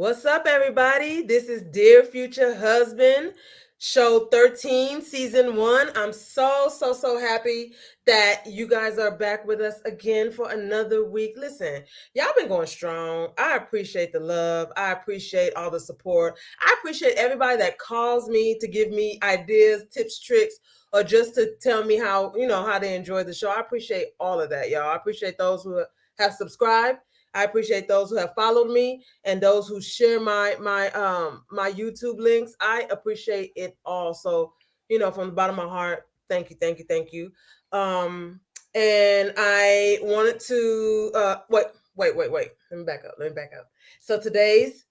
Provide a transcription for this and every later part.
What's up, everybody? This is Dear Future Husband, show 13, season 1. I'm so happy that you guys are back with us again for another week. Listen, y'all been going strong. I appreciate the love. I appreciate all the support. I appreciate everybody that calls me to give me ideas, tips, tricks, or just to tell me how they enjoy the show. I appreciate all of that, y'all. I appreciate those who have subscribed. I appreciate those who have followed me and those who share my YouTube links. I appreciate it all. So, from the bottom of my heart, thank you, thank you, thank you. And I wanted to wait. Let me back up. So today's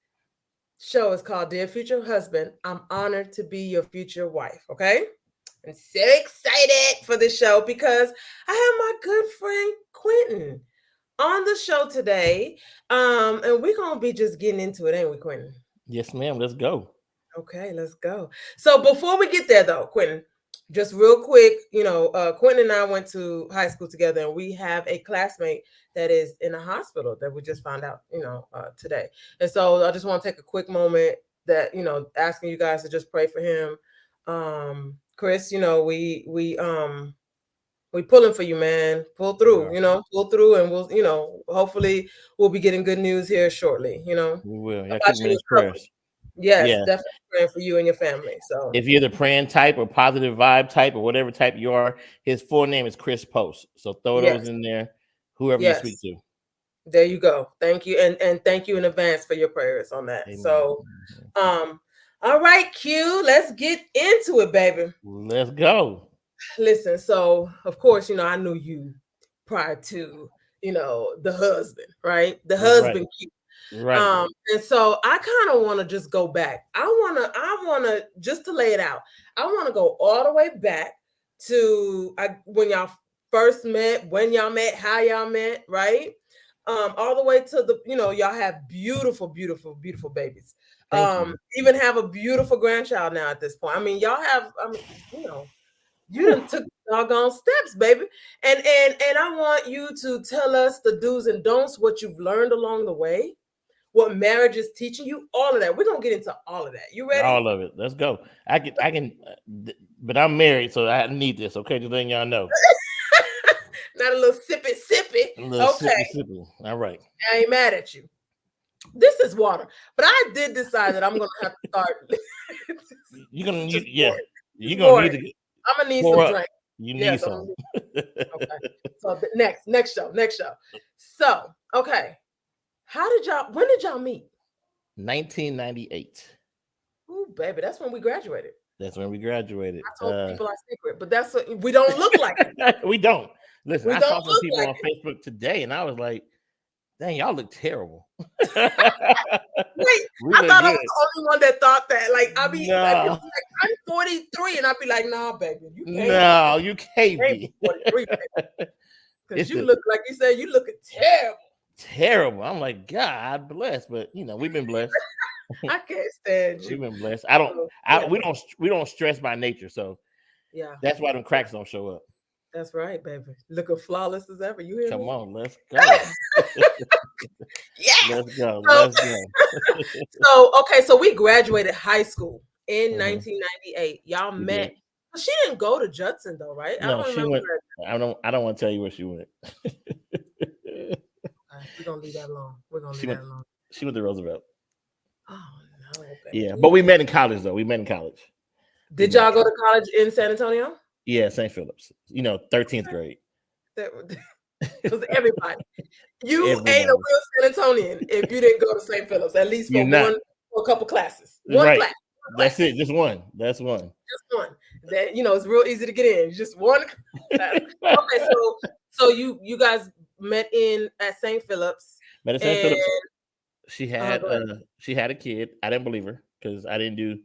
show is called Dear Future Husband. I'm honored to be your future wife. Okay. I'm so excited for this show because I have my good friend Quentin on the show today. And we're gonna be just getting into it, ain't we, Quentin? Yes, ma'am. Let's go. Okay, let's go. So before we get there though, Quentin, just real quick, Quentin and I went to high school together, and we have a classmate that is in a hospital that we just found out, today. And so I just want to take a quick moment that, asking you guys to just pray for him. Chris, we pulling for you, man. Pull through, pull through, and hopefully we'll be getting good news here shortly, We will. Y'all about keep me your in recovery. prayers. Yes, Yeah. definitely praying for you and your family. So If you're the praying type or positive vibe type or whatever type you are, his full name is Chris Post. So throw those yes, in there, whoever you speak yes. to. There you go. Thank you. And thank you in advance for your prayers on that. Amen. So all right, Q, let's get into it, baby. Let's go. Listen, so of course, I knew you prior to, the husband, right? The That's right. husband Q. Right. And so I kind of want to just go back. I want to just to lay it out. I want to go all the way back to when y'all first met, when y'all met, how y'all met, right? All the way to y'all have beautiful, beautiful, beautiful babies. Thank you. Even have a beautiful grandchild now at this point. I mean, y'all have, you Whew. done took doggone steps, baby. And I want you to tell us the do's and don'ts, what you've learned along the way, what marriage is teaching you, all of that. We're gonna get into all of that. You ready? All of it. Let's go. But I'm married, so I need this. Okay, just letting y'all know. Not a little sippy. A little Okay, sippy. All right. I ain't mad at you. This is water, but I did decide that I'm gonna have to start. You're This gonna is need, just yeah. boring. It's You're gonna need boring. to I'm gonna need pour some up. drink. You need Yes, some. okay. So next show. So okay, when did y'all meet? 1998. Ooh, baby, that's when we graduated. That's when we graduated. I told people our secret, but we don't look like it. We don't. Listen, We I don't saw some look people like on it. Facebook today, and I was like, "Dang, y'all look terrible." Wait, We I look thought I good. was the only one that thought that. Like, I be like, people No, be like, I'm 43, and I'd be like, nah, baby, you no, you can't can't be be. 43, baby, because It's you the look like you said you looking terrible. terrible. I'm like, God bless, but we've been blessed. I can't stand We've you. been blessed. I don't. So, I anyway, we don't stress by nature, so yeah, that's why them cracks don't show up. that's right, baby. Looking flawless as ever. You hear Come me? on, let's go. Yes. Let's go. So, Let's go. okay, so we graduated high school in Mhm. 1998. Y'all We met. did. She didn't go to Judson though, right? I No, don't she remember went. her. I don't want to tell you where she went. We're gonna leave that alone. We're gonna she leave that went. alone. She went to Roosevelt. Oh no, Yeah, baby. but we met in college though. We met in college. We Did met in y'all go to college. college in San Antonio? Yeah, St. Philip's. 13th grade. Because everybody, you ain't a Everybody. real San Antonian if you didn't go to St. Philip's at least You're for not for a couple classes. right. One That's it. class, Just one. That's one. just one. That it's real easy to get in. Just one class. Okay, so you guys met in at St. Philip's, Met at St. and Philip's. She had go ahead. she had a kid. I didn't believe her because I didn't do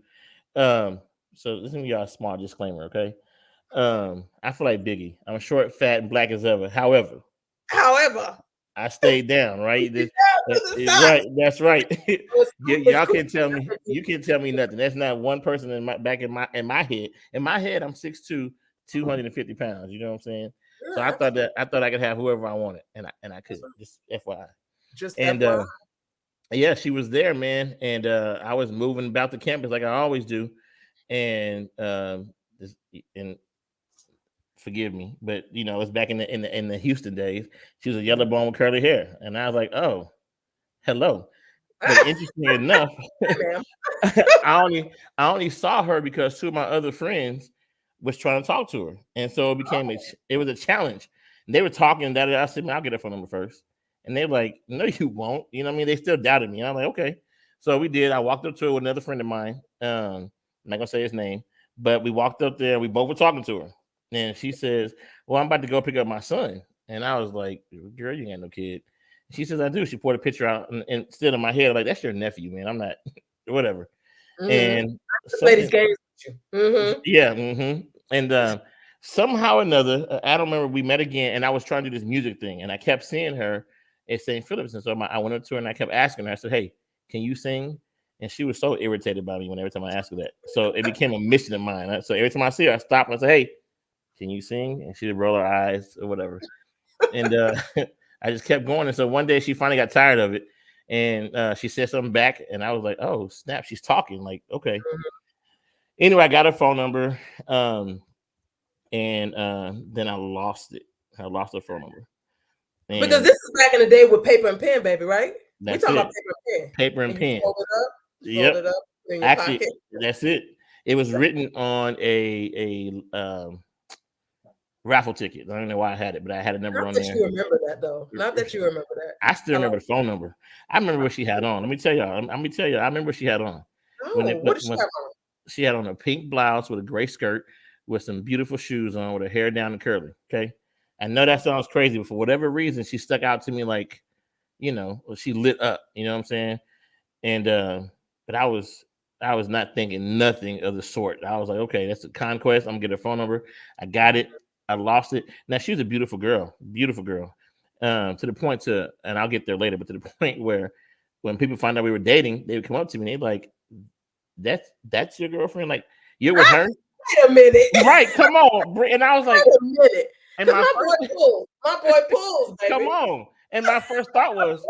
so this is y'all a small disclaimer, okay? I feel like Biggie. I'm short, fat, and black as ever. However, However, I stayed down, right? you down to the side. Right, that's right. It's Y'all cool. can't tell me. You can't tell me nothing. That's not one person in my back in my head. In my head, I'm 6'2", 250 pounds. You know what I'm saying? So Yeah, absolutely. I thought I could have whoever I wanted, and I could. That's right. Just FYI. Just And FYI. yeah, she was there, man, and I was moving about the campus like I always do, and and forgive me, but it's back in the Houston days. She was a yellow Mhm. bone with curly hair, and I was like, oh, hello. But interestingly enough, Hey, ma'am. I only saw her because two of my other friends was trying to talk to her, and so it was a challenge. And they were talking that I said, "Man, I'll get her phone number first," and they were like, "No, you won't." You know what I mean? They still doubted me. I'm like, "Okay." So we did. I walked up to her with another friend of mine. I'm not gonna say his name, but we walked up there. We both were talking to her, and she says, "Well, I'm about to go pick up my son," and I was like, "Girl, you ain't got no kid." She says, "I do." She poured a picture out, and still in my head, like, "That's your nephew, man. I'm not, whatever." Mm-hmm. And Ladies something, games with you. Mm-hmm. yeah, and somehow or another, I don't remember. We met again, and I was trying to do this music thing, and I kept seeing her at St. Philip's, and so I went up to her and I kept asking her. I said, "Hey, can you sing?" And she was so irritated by me every time I asked her that. So it became a mission of mine. So every time I see her, I stop and I say, "Hey, can you sing?" And she'd roll her eyes or whatever. And I just kept going. And so one day she finally got tired of it, and she said something back, and I was like, "Oh snap, she's talking!" Like, okay. Anyway, I got her phone number, and then I lost it. I lost her phone number, Because and this is back in the day with paper and pen, baby, right? We that's talking about it. paper and pen. Paper and And you pen. fold Yep. it up in your Actually, pocket. that's it. It was written on a raffle ticket. I don't know why I had it, but I had a number Not on that there. you remember that though. Not that you remember that. I still I like remember the phone number. I remember what she had on. Let me tell y'all. Let me tell you. I remember what she had on. When oh, it what did she when have she had on a pink blouse with a gray skirt with some beautiful shoes on with her hair down and curly. Okay. I know that on? sounds crazy, but for whatever reason, she stuck out to me like, she lit up. You know what I'm saying? And but I was not thinking nothing of the sort. I was like, okay, that's a conquest. I'm gonna get her phone number. I got it. I lost it. Now she was a beautiful girl. To the point and I'll get there later, but to the point where when people find out we were dating, they would come up to me and they'd like, that's your girlfriend? Like, you're with her? Wait a minute. Right, come on. And I was like, Wait a minute. and Cause my my first boy pulls. My boy pulls, come baby. on. And my first thought was,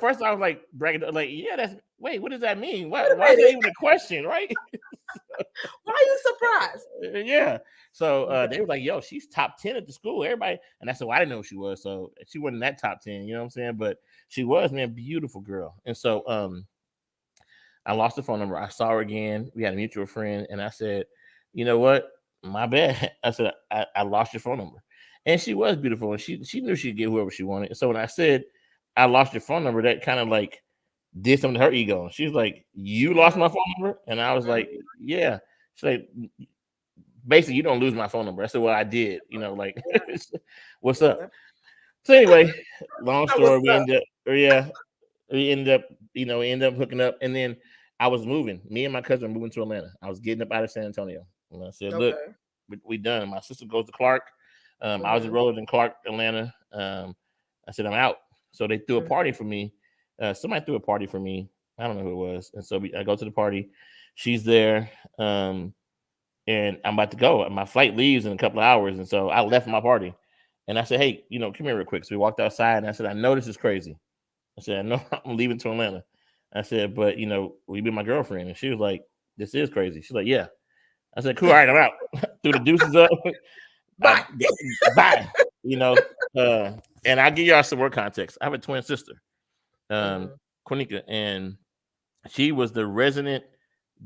first I was like bragging, like, yeah, that's wait, what does that mean? Wait a Why is that minute. even a question, right? Why are you surprised? Yeah. So Okay. they were like, yo, she's top 10 at the school. Everybody, and I said, well, I didn't know who she was. So she wasn't that top 10, you know what I'm saying? But she was, man, beautiful girl. And so I lost the phone number. I saw her again. We had a mutual friend, and I said, you know what? My bad. I said, I lost your phone number. And she was beautiful, and she knew she'd get whoever she wanted. So when I said I lost your phone number, that kind of like did something to her ego. She was like, "You lost my Mhm, phone number," and I was like, mhm. "Yeah." She's like, "Basically, you don't lose my phone number." I said, "Well, I did." Like, Yeah, what's up? yeah. So anyway, long That was story. We ended up, we ended up hooking up, and then I was moving. Me and my cousin were moving to Atlanta. I was getting up out of San Antonio, and I said, "Look, okay. we done." My sister goes to Clark. I was Mhm, enrolled in Clark, Atlanta. I said, "I'm out." So they threw a mhm. party for me. Somebody threw a party for me. I don't know who it was, and so I go to the party. She's there, and I'm about to go. My flight leaves in a couple of hours, and so I left my party. And I said, "Hey, come here real quick." So we walked outside, and I said, "I know this is crazy." I said, "I know I'm leaving to Atlanta." I said, "But will you be my girlfriend?" And she was like, "This is crazy." She's like, "Yeah." I said, "Cool, all right, I'm out." Threw the deuces up. I Bye. bye. You know, uh, and I'll give y'all some more context. I have a twin sister, um, Mhm, Quenica, and she was the resident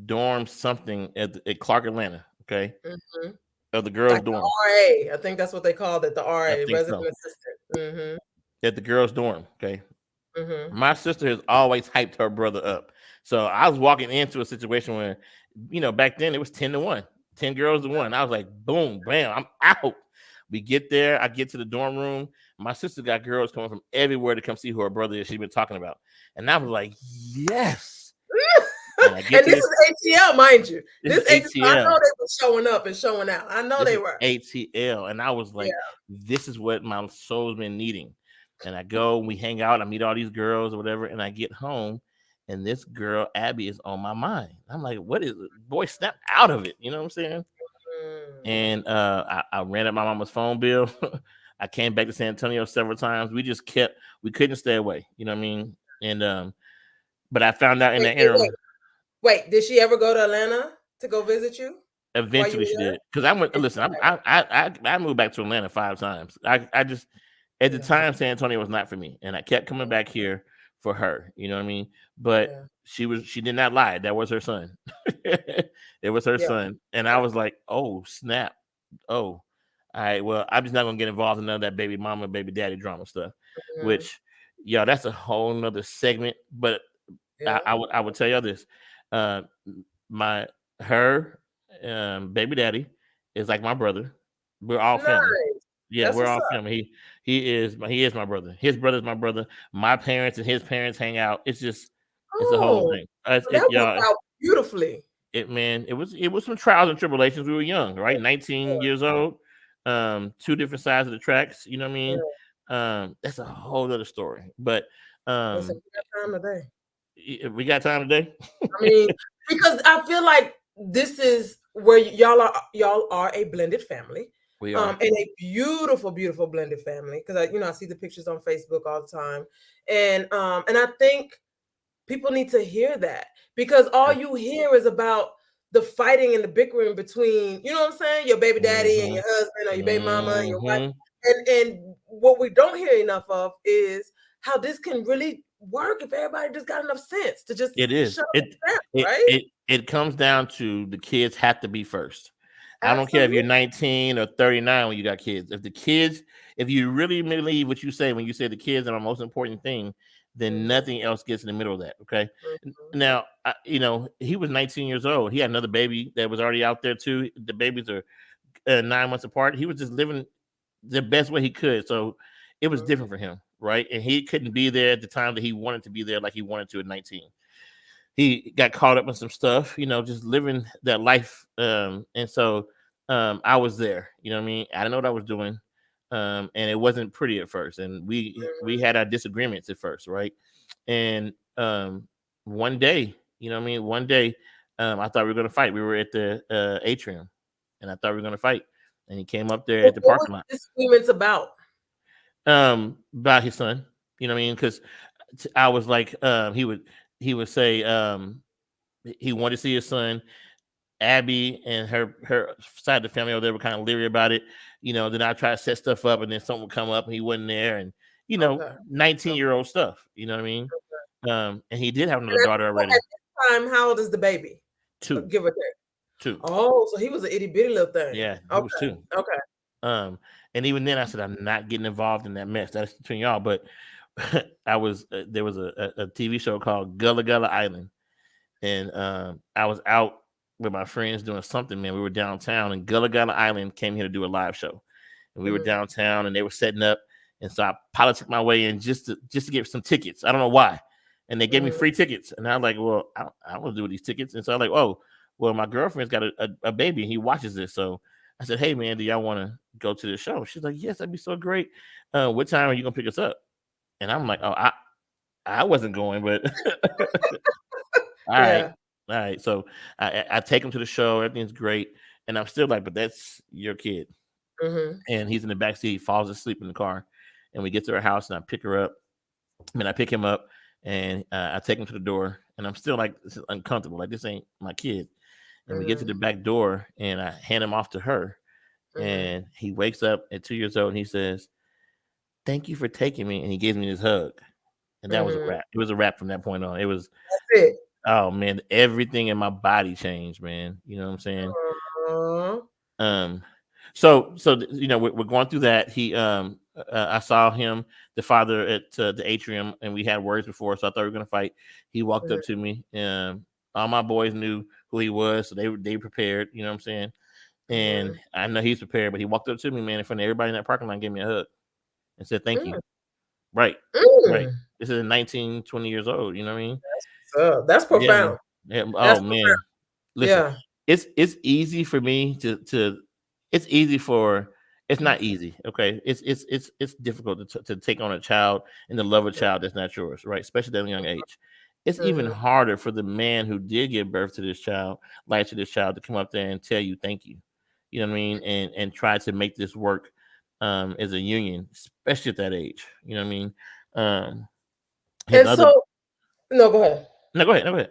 dorm something at Clark, Atlanta. Okay, mhm. of the girls' Like the dorm. RA. I think that's what they called it, the I RA, think resident so. assistant. Mhm, At the girls' dorm. Okay, mhm. my sister has always hyped her brother up. So I was walking into a situation where, back then it was 10-1, 10 girls to one. I was like, boom, bam, I'm out. We get there. I get to the dorm room. My sister got girls coming from everywhere to come see who her brother is. She's been talking about. And I was like, yes. And I get And to this this. is ATL, mind you. This This is ATL, I know ATL. they were showing up and showing out. I know This they is were. ATL. And I was like, Yeah. this is what my soul's been needing. And I go, we hang out, I meet all these girls or whatever, and I get home, and this girl, Abby, is on my mind. I'm like, what is it? Boy, snap out of it. You know what I'm saying? Mm. And I ran up my mama's phone bill. I came back to San Antonio several times. We couldn't stay away. You know what I mean? And But I found out in Wait, the wait, wait. interim. Wait, did she ever go to Atlanta to go visit you while you Eventually, were she there? did because I went. And Listen, I moved back to Atlanta 5 times. I just at the yeah, time San Antonio was not for me, and I kept coming back here for her. You know what I mean? But yeah, she did not lie. That was her son. It was her yeah, son, and I was like, oh snap, oh, all right. Well, I'm just not gonna get involved in none of that baby mama, baby daddy drama stuff. mhm, Which, yeah, that's a whole nother segment. But yeah. I would tell you this. Uh, my her baby daddy is like my brother. We're all family. Nice. Yeah, That's we're what's all up. family. He is my brother. His brother's my brother. My parents and his parents hang out. It's a whole Oh, thing. so that worked Y'all, out beautifully. it was some trials and tribulations. We were young, right? 19 years old. Two different sides of the tracks. You know what I Yeah, mean? That's a whole other story. But listen, um, we got time today. we got time today. I mean, because I feel like this is where y'all are a blended family, We are. and a beautiful, beautiful blended family. Because I see the pictures on Facebook all the time, and I think people need to hear that because all you hear is about the fighting and the bickering between, you know what I'm saying, your baby daddy and Mm-hmm. your husband or your baby mama and your wife. Mm-hmm. And what we don't hear enough of is how this can really work if everybody just got enough sense to just It is. shut up and snap, It right? it it comes down to the kids have to be first. I don't care if you're Absolutely. 19 or 39 when you got kids. If you really believe what you say when you say the kids are the most important thing, then Mhm, nothing else gets in the middle of that. Okay. mhm, Now, he was 19 years old. He had another baby that was already out there too. The babies are 9 months apart. He was just living the best way he could. So it was mhm, different for him, right? And he couldn't be there at the time that he wanted to be there like he wanted to at 19. He got caught up in some stuff, just living that life. And so I was there, you know what I mean? I didn't know what I was doing. And it wasn't pretty at first. And we had our disagreements at first, right? And one day, you know what I mean? One day, I thought we were gonna fight. We were at the atrium and I thought we were gonna fight. And he came up there at the What was parking lot. the disagreements about? About his son, you know what I mean? Because I was like, he would say, he wanted to see his son. Abby and her side of the family over there were kind of leery about it. Then I try to set stuff up, and then something would come up, and he wasn't there, and Okay. 19-year-old stuff. You know what I mean? And he did have And another daughter at already, this time, how old is the baby? two, Give or take. two. Oh, so he was an itty bitty little thing. Yeah, he was Okay. two. Okay. Um, and even then, I said I'm not getting involved in that mess. That's between y'all. But there was a TV show called Gullah Gullah Island, and I was out with my friends doing something. Man, we were downtown, and Gullah Gullah Island came here to do a live show, and we were Mhm, downtown, and they were setting up, and so I politicked my way in just to get some tickets. I don't know why, and they gave me mhm, free tickets, and I was like, well, I want to do with these tickets, and so I'm like, oh, well, my girlfriend's got a baby, and he watches this, so I said, hey man, do y'all want to go to the show? She's like, yes, that'd be so great. What time are you gonna pick us up? And I'm like, oh, I wasn't going, but all right. yeah. All right. So I take him to the show. Everything's great. And I'm still like, but that's your kid. Mhm, And he's in the back seat, falls asleep in the car. And we get to her house and I pick her up. I mean, I pick him up and I take him to the door. And I'm still like, this is uncomfortable. Like, this ain't my kid. And we get to mhm, the back door and I hand him off to her. mhm, And he wakes up at 2 years old and he says, thank you for taking me. And he gives me this hug. And that was a mhm. wrap. It was a wrap from that point on. It was, That's it. oh man, everything in my body changed, man. You know what I'm saying? Aw. Um, we're going through that. I saw him, the father at the atrium, and we had words before, so I thought we were gonna fight. He walked Mhm, up to me. All my boys knew who he was, so they prepared. You know what I'm saying? And mhm, I know he's prepared, but he walked up to me, man, in front of everybody in that parking lot, and gave me a hug and said, "Thank you." mm, Right, right. mm. This is 19, 20 years old. You know what I mean? So that's Yeah, man. profound. Yeah. That's Oh man. profound. Listen, Yeah. it's easy for me to it's easy for it's not easy. Okay, it's difficult to take on a child and to love a child that's not yours, right? Especially at a young age. It's even Mhm. harder for the man who did give birth to this child, life to this child, to come up there and tell you thank you. You know what I mean? And try to make this work as a union, especially at that age. You know what I mean? His And other so no, go ahead. No, go ahead. No, go ahead.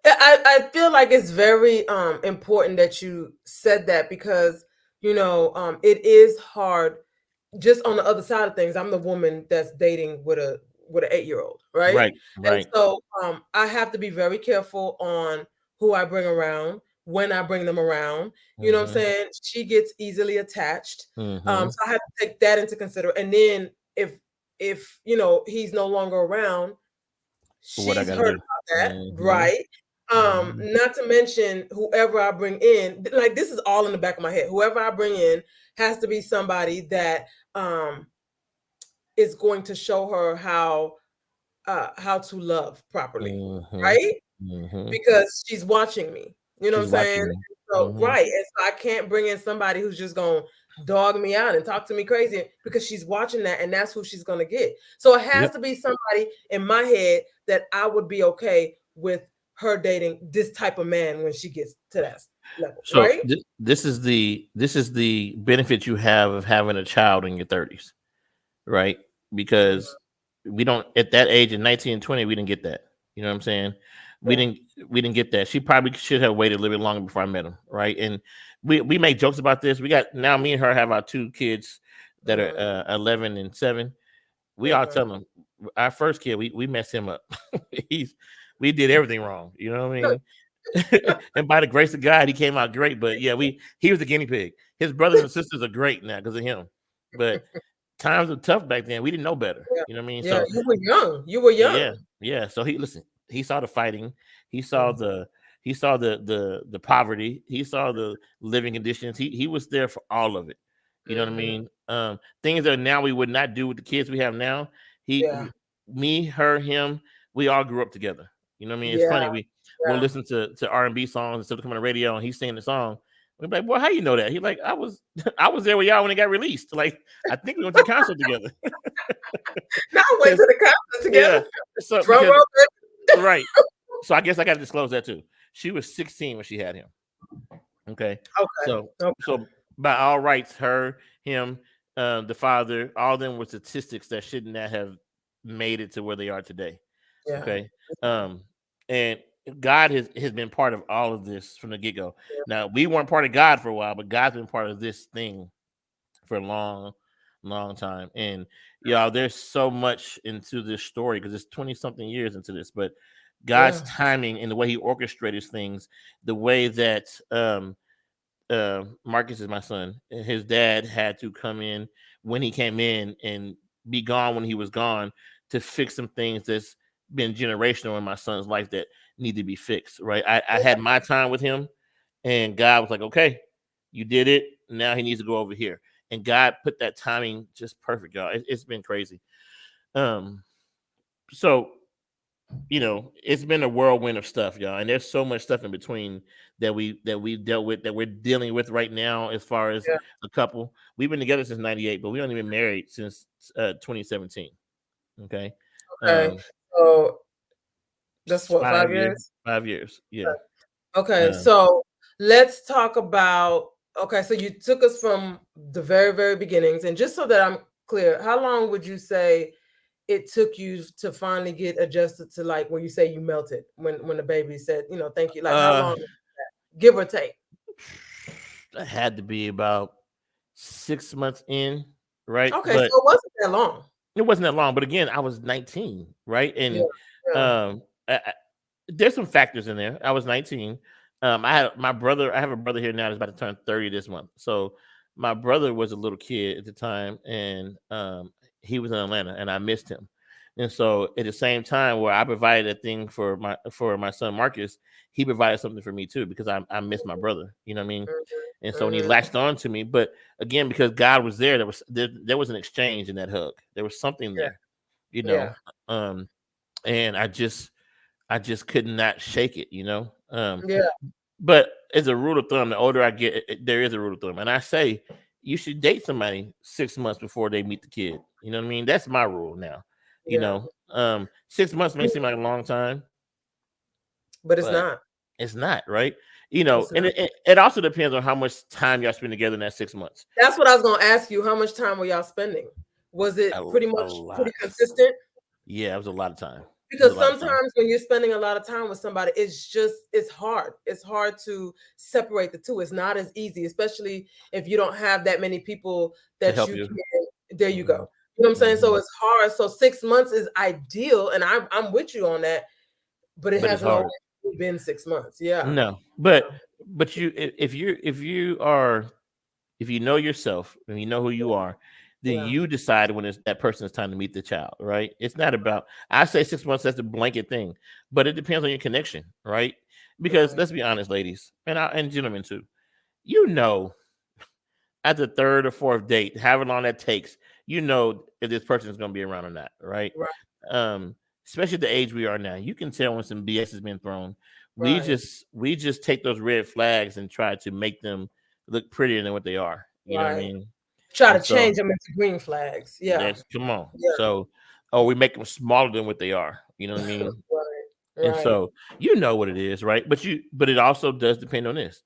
I feel like it's very important that you said that because it is hard. Just on the other side of things, I'm the woman that's dating with an 8-year old, right? Right, And right. so I have to be very careful on who I bring around, when I bring them around. You know what I'm Mm-hmm. saying? She gets easily attached, Mm-hmm. so I have to take that into consider. And then if he's no longer around, What I she's got to heard do? about that, Mm-hmm. right? Mm-hmm. Not to mention whoever I bring in, like this is all in the back of my head. Whoever I bring in has to be somebody that um is going to show her how to love properly, Mm-hmm. right? Mm-hmm. Because she's watching me. You know what She's I'm saying? watching you. So Mm-hmm. right, and so I can't bring in somebody who's just gonna dog me out and talk to me crazy because she's watching that, and that's who she's gonna get. So it has Yep. to be somebody in my head that I would be okay with her dating this type of man when she gets to that level, So right? this is the benefit you have of having a child in your 30s, right? Because we don't at that age in 19 and 20 we didn't get that. You know what I'm saying? We Yeah, didn't we didn't get that. She probably should have waited a little bit longer before I met him, right? And we make jokes about this. We got now me and her have our two kids that are mhm, 11 and 7. We all mhm. tell them our first kid we messed him up. He's we did everything wrong. You know what I No, mean? And by the grace of God, he came out great. But yeah, he was the guinea pig. His brothers and sisters are great now because of him. But times were tough back then. We didn't know better. yeah, You know what I mean? yeah. So You were young. You were yeah, young. yeah. So he listen. He saw the fighting. He saw Mhm, the poverty. He saw the living conditions. He was there for all of it. You know what I mhm. mean? Things that now we would not do with the kids we have now. Yeah, Me, her, him. We all grew up together. You know what I mean? It's yeah, funny. We'll yeah. listen to R&B songs instead of coming on the radio and he's singing the song. We're like, boy, how you know that? He's like, I was I was there with y'all when it got released. Like, I think we went to the concert together. Now we went Because to the concert yeah, together. so Drum because roll, baby. right. So I guess I got to disclose that too. She was 16 when she had him. Okay. Okay. So Okay. so by all rights, her, him, the father, all of them were statistics that should not have made it to where they are today. Yeah. Okay. Um, and God has been part of all of this from the get go. Now we weren't part of God for a while, but God's been part of this thing for a long, long time. And y'all, there's so much into this story because it's 20 something years into this, but God's Yeah. timing and the way He orchestrates things, the way that Marcus is my son, his dad had to come in when he came in and be gone when he was gone to fix some things that's been generational in my son's life that need to be fixed. Right. I had my time with him, and God was like, okay, you did it. Now he needs to go over here. And God put that timing just perfect, y'all. It's been crazy. Um, so it's been a whirlwind of stuff, y'all, and there's so much stuff in between that we dealt with that we're dealing with right now as far as Yeah. a couple. We've been together since '98, but we only been married since 2017. Okay, Okay. um, So that's what, 5 years, 5 years? 5 years, yeah. Okay. Um, So let's talk about, okay, so you took us from the very, very beginnings. And just so that I'm clear, how long would you say it took you to finally get adjusted to, like, when you say you melted when the baby said, thank you? Like, how uh, long, give or take? I had to be about 6 months in, right? Okay, But so it wasn't that long. it wasn't that long. But again, I was 19, right? Yeah. And Yeah. um, there's some factors in there. I was 19. I had my brother. I have a brother here now that's about to turn 30 this month. So my brother was a little kid at the time, and he was in Atlanta, and I missed him. And so at the same time, where I provided a thing for my son Marcus, he provided something for me too because I missed my brother. You know what I mean? And so when he Mhm. latched on to me, but again, because God was there, there was an exchange in that hug. There was something Yeah. there, you Yeah. know. Um, and I just could not shake it, you know. Yeah. But as a rule of thumb, the older I get, there is a rule of thumb, and I say you should date somebody 6 months before they meet the kid. You know what I mean? That's my rule now. You Yeah. know, 6 months may seem like a long time, But it's but not. it's not, right? You know, It's and not. it also depends on how much time y'all spend together in that 6 months. That's what I was gonna ask you. How much time were y'all spending? Was A, it pretty a much pretty lot. consistent? Yeah, it was a lot of time. It's a Because lot of time sometimes when you're spending a lot of time with somebody, it's hard. It's hard to separate the two. It's not as easy, especially if you don't have that many people to that help you you. can. There you go. Hmm. You know what I'm saying? So Hmm. it's hard. So 6 months is ideal, and I'm with you on that. But it But it's hasn't always hard. been 6 months. Yeah. No, but you if you know yourself and you know who you are, then Yeah. you decide when it's that person is time to meet the child, right? It's not about I say 6 months, that's a blanket thing, but it depends on your connection, right? Because Right. let's be honest, ladies, and gentlemen too, you know, at the third or fourth date, however long that takes, you know if this person is going to be around or not, right? Right. Um, Especially at the age we are now, you can tell when some BS has been thrown. Right. We just take those red flags and try to make them look prettier than what they are. You know what I Right. mean? Try to And so change them into green flags. Yeah. that's come on. Yeah. So, or we make them smaller than what they are. You know what I mean? Right. And Right. so you know what it is, right? But it also does depend on this.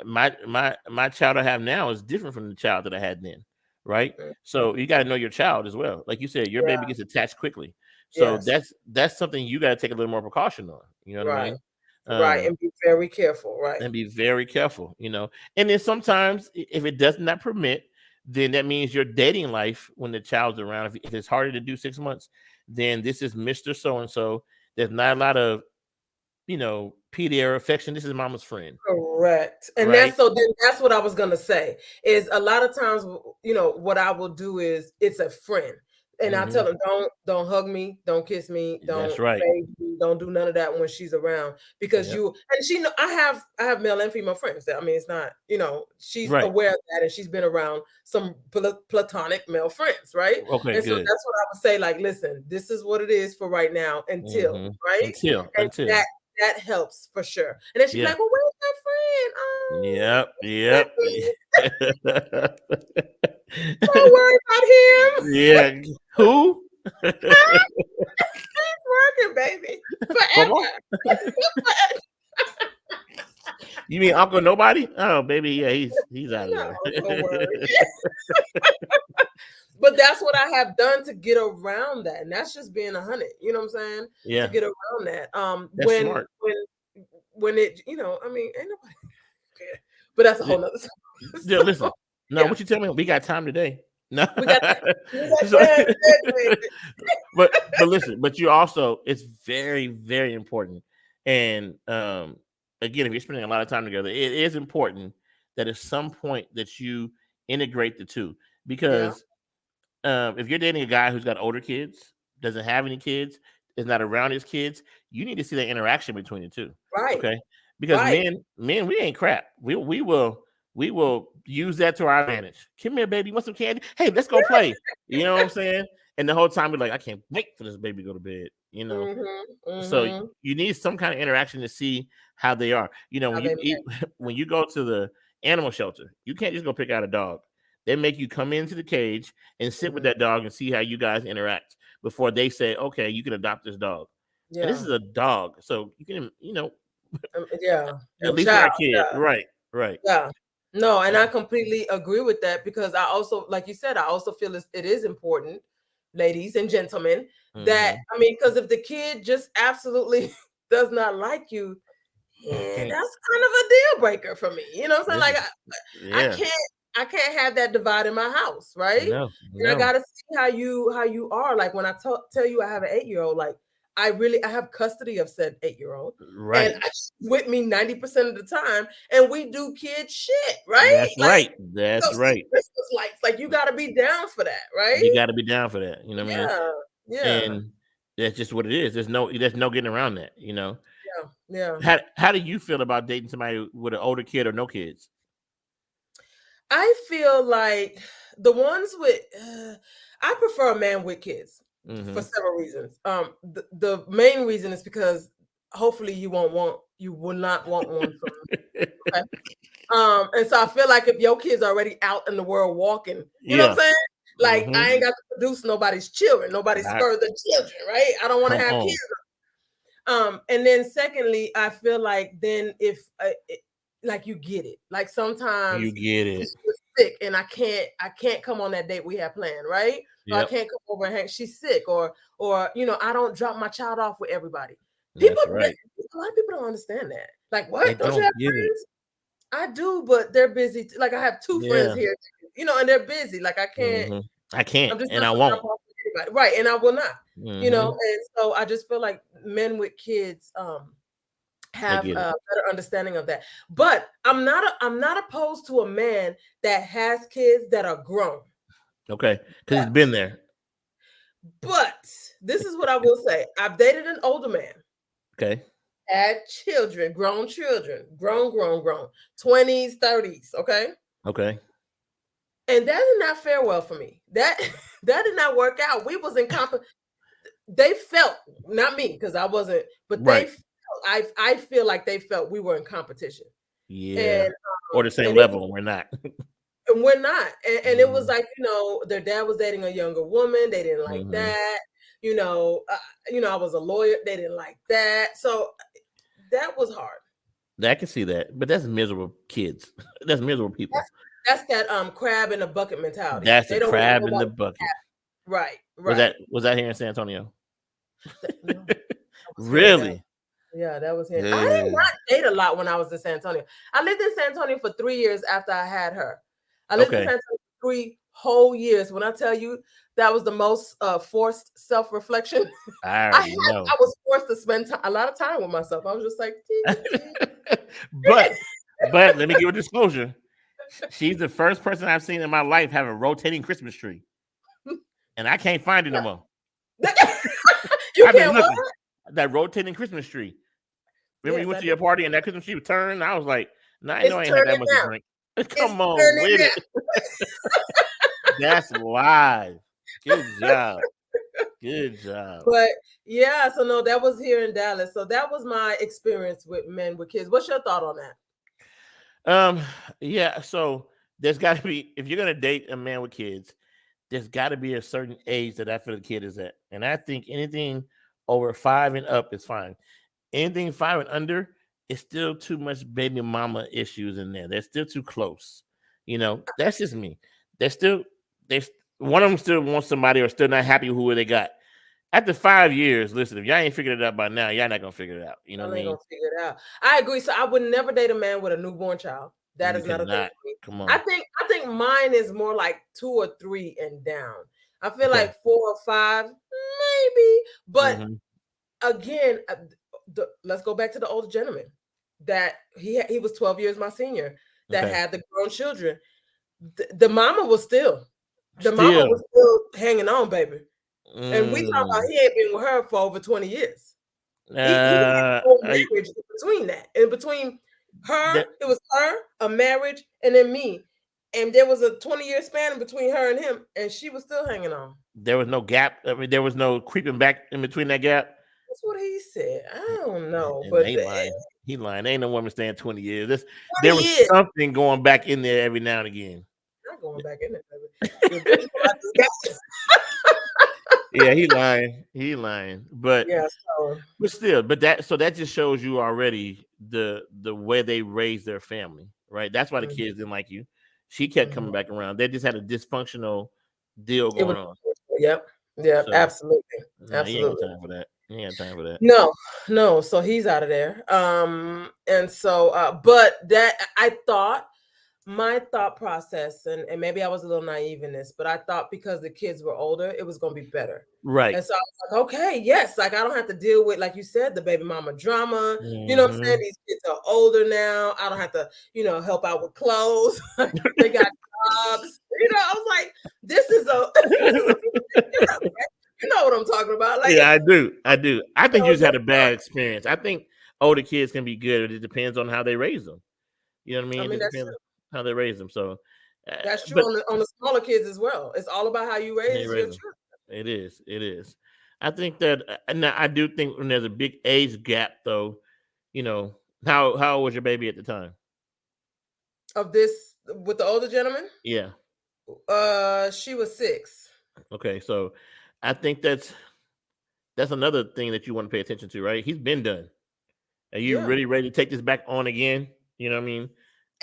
My child I have now is different from the child that I had then, right? Mhm. So you got to know your child as well. Like you said, your baby Yeah. gets attached quickly, so Yes. that's something you got to take a little more precaution on. You know what I Right. mean? Right. Um, And be very careful. Right. and be very careful. And then sometimes if it does not permit, then that means your dating life when the child's around. If it's harder to do 6 months, then this is Mister So and So. There's not a lot of PDA affection. This is mama's friend, Correct. And right? that's what I was gonna say. Is a lot of times, what I will do is it's a friend. And I tell Hmm. them, don't hug me, don't kiss me, That's don't right. bathe me, don't do none of that when she's around. Because Yep. you and she know I have male and female friends. I mean, it's not, she's Right. aware of that and she's been around some platonic male friends, right? Okay, And so good. that's what I would say, like, listen, this is what it is for right now until, Hmm. right? And Until. that helps for sure. And then she'd be Yeah. like, "Well, where's my friend? Oh, Yep. Yep. don't worry about him. Yeah. Who? He's working, baby, Come on. forever." You mean Uncle Nobody? Oh, baby, yeah, he's out of No, there. don't worry. But that's what I have done to get around that, and that's just being 100. You know what I'm saying? To Yeah, get around that. that's smart. When it, I mean, ain't nobody care. But that's a Yeah, whole nother story. yeah, So listen. No, yeah, what you tell me? We got time today. No. we got that. We got So, that. Baby. but listen, but you also it's very very important, and again, if you're spending a lot of time together, it is important that at some point that you integrate the two Yeah. because if you're dating a guy who's got older kids, doesn't have any kids, is not around his kids, you need to see that interaction between the two. Right. Okay, because Right. men, we ain't crap. We will use that to our advantage. Come here, baby. You want some candy? Hey, let's go play. You know what I'm saying? And the whole time we're like, I can't wait for this baby to go to bed. Mhm. So Mhm. you need some kind of interaction to see how they are. How When they you eat, when you go to the animal shelter, you can't just go pick out a dog. They make you come into the cage and sit with Mhm. that dog and see how you guys interact before they say, okay, you can adopt this dog. And this Yeah. is a dog, so you can, Yeah. Your at least with child. our kid, Yeah. right, right. Yeah. No, and Uh, I completely agree with that because I also, like you said, I also feel it is important, ladies and gentlemen, that mm-hmm. I mean, because if the kid just absolutely does not like you, yeah, Can't that's kind of a deal breaker for me. You know what I'm saying? listen. Like I Yeah, can't have that divide in my house, right? no, And I no, gotta see how you are. Like when I tell you I have an 8-year-old, like I have custody of said 8-year-old, and right. she's with me 90% of the time, and we do kid shit, right? That's Like right. go That's see right. Christmas lights. Like you gotta be down for that, You right? got to be down for that. You know what I mean? Yeah, yeah, And that's just what it is. There's no getting around that. yeah, yeah. How do you feel about dating somebody with an older kid or no kids? I feel like the ones with I prefer a man with kids for Hmm. several reasons. The main reason is because hopefully you will not want one from okay. And so I feel like if your kids are already out in the world walking, you know what Yeah. I'm saying? Like Hmm. I ain't got to produce nobody's children, nobody's I, further children, right? I don't want to come have on. kids. And then secondly, I feel like then if like you get it, like You sometimes get it. you're sick and I can't come on that date we have planned, right? so I Yep. can't come over and hang. She's sick, or I don't drop my child off with everybody. People, That's right. a lot of people don't understand that. Like, They what? Don't you have don't get it. friends? I do, but they're busy. Like, I have two friends Yeah. here, and they're busy. Like, I can't. Hmm. I can't, I'm just and not I gonna drop won't. off with anybody, right? And I will not. Hmm. And so I just feel like men with kids I have get it. a better understanding of that. But I'm not opposed to a man that has kids that are grown. Okay, because he's But been there. but this is what I will say. I've dated an older man, Okay. had children, grown, 20s, 30s, okay? Okay. And that did not fare well for me. That that did not work out. We was in they felt, not me, because I wasn't, but they Right. felt, I feel like they felt we were in competition. Yeah. And Or the same and it was, level. We're not. and we're not. And it was Hmm. like, their dad was dating a younger woman. They didn't like Hmm. that. I was a lawyer. They didn't like that. So that was hard. I can see that, but that's miserable kids. That's miserable people. That's that crab in a bucket mentality. That's a They don't want crab in the nobody. bucket. Right, Was right. that here in San Antonio? No, I was here in Dallas. Really? Yeah, that was here. I did Yeah. not date a lot when I was in San Antonio. I lived in San Antonio for 3 years after I had her. I lived in Okay. San Antonio for 3 whole years. When I tell you that was the most forced self-reflection, I I already had know. I was forced to spend a lot of time with myself. I was just like, "Dee, dee, but but let me give a disclosure. She's the first person I've seen in my life have a rotating Christmas tree, dee." and I can't find it no more. You I've been can't what? looking. That rotating Christmas tree. Remember you Yes, went I to do. your party and that Christmas tree was turned? I was like, nah, I know It's I ain't had that turning much to now. drink. It's Come on turning with now. it. That's live. Good job. Good job. But yeah, so no, that was here in Dallas. So that was my experience with men with kids. What's your thought on that? Um, yeah, so there's gotta be if you're gonna date a man with kids, there's gotta be a certain age that I feel the kid is at. And I think anything over 5 and up is fine. Anything 5 and under is still too much baby mama issues in there. They're still too close. That's just me. They're still they one of them still wants somebody or still not happy with who they got. After 5 years, listen, if y'all ain't figured it out by now, y'all not gonna figure it out. You know what Y'all I ain't mean? gonna figure it out. I agree. So I would never date a man with a newborn child. That You is not a thing cannot. for me. Come I on. think I think mine is more like 2 or 3 and down. I feel Okay. like 4 or 5, maybe. But Hmm. again, let's go back to the older gentleman that he was 12 years my senior that Okay. had the grown children. The mama was Still. hanging on, baby. And we talking about Mm, he ain't been with her for over 20 years. He had a uh, whole I, marriage in between that. In between her, that, it was her, a marriage, and then me. And there was a 20-year span in between her and him, and she was still hanging on. there was no gap. I mean, there was no creeping back in between that gap. That's what he said. I don't know, And but they lying. He lying. Ain't no woman staying 20 years. There 20 was years. something going back in there every now and again. Not going back in there, baby. The visual I just Yeah, he lying. He lying. But yeah, so but still, that just shows you already the way they raise their family, right? That's why the mhm, kids didn't like you. She kept mhm. coming back around. They just had a dysfunctional deal It was going on. yep, yep, So absolutely. nah, you ain't got Absolutely. time for that. You ain't got time for that. No, no, so he's out of there. And so but that I thought my thought process, and maybe I was a little naive in this, but I thought because the kids were older, it was gonna be better. Right. And so I was like, okay, yes, like I don't have to deal with, like you said, the baby mama drama. You know what I'm saying? Hmm. These kids are older now. I don't have to, help out with clothes. They got jobs. I was like, this is a this is a you know what I'm talking about. Like, Yeah, I do. I do. I think you just no, had a bad experience. I think older kids can be good. It depends on how they raise them. You know what I I mean? It mean just that's depends how they raise them. So, That's true but on the smaller kids as well. It's all about how you they raise raise your them. children. It is. It is. I think that now I do think when there's a big age gap, though, you know, how old was your baby at the time? Of this with the older gentleman, Yeah. she was 6. Okay. So, I think that's another thing that you want to pay attention to, right? He's been done. Are you Yeah. really ready to take this back on again? You know what I mean?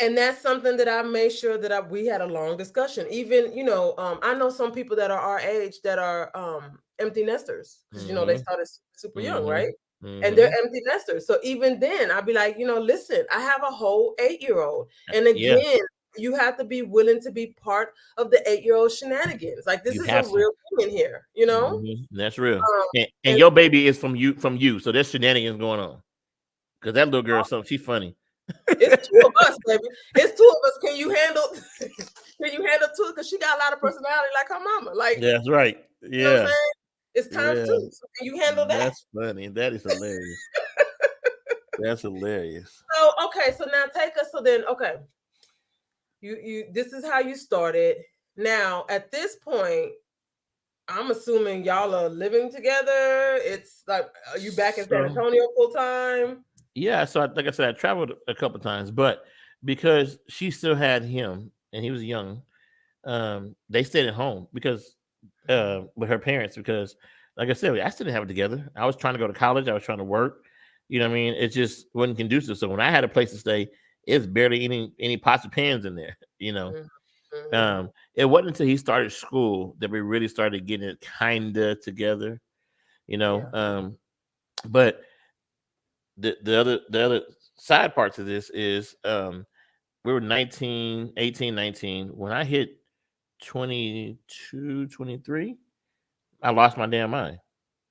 And that's something that I made sure that we had a long discussion. Even, I know some people that are our age that are empty nesters because they Mm-hmm. started super young, right? Mm-hmm. And they're Mm-hmm. empty nesters. So even then, I'd be like, listen, I have a whole 8-year-old, and Yeah, again, you have to be willing to be part of the 8-year-old shenanigans. Like this you is a have to. real thing in here, you know. That's real. Um, And and your baby is from you, so there's shenanigans going on. Because that little girl, so she's funny. it's two of us, baby. It's two of us. Can you handle? Can you handle two? Because she got a lot of personality, like her mama. Like, That's right. you know what I'm Yeah, saying? It's times yeah. two. So can you handle that? That's funny. That is hilarious. That's hilarious. So okay. So now take us. So then, okay. You. This is how you started. Now at this point, I'm assuming y'all are living together. It's like, are you back in San So Antonio full time? yeah, so like I said, I traveled a couple times, but because she still had him and he was young, they stayed at home because with her parents because like I said, I still didn't have it together. I was trying to go to college, I was trying to work. You know what I mean? It just wasn't conducive. So when I had a place to stay, it's barely any pots and pans in there, you know. Mm-hmm. It wasn't until he started school that we really started getting it kinda together, you know. Yeah. But the other side part to this is we were 19, 18, 19. When I hit 22, 23, I lost my damn mind.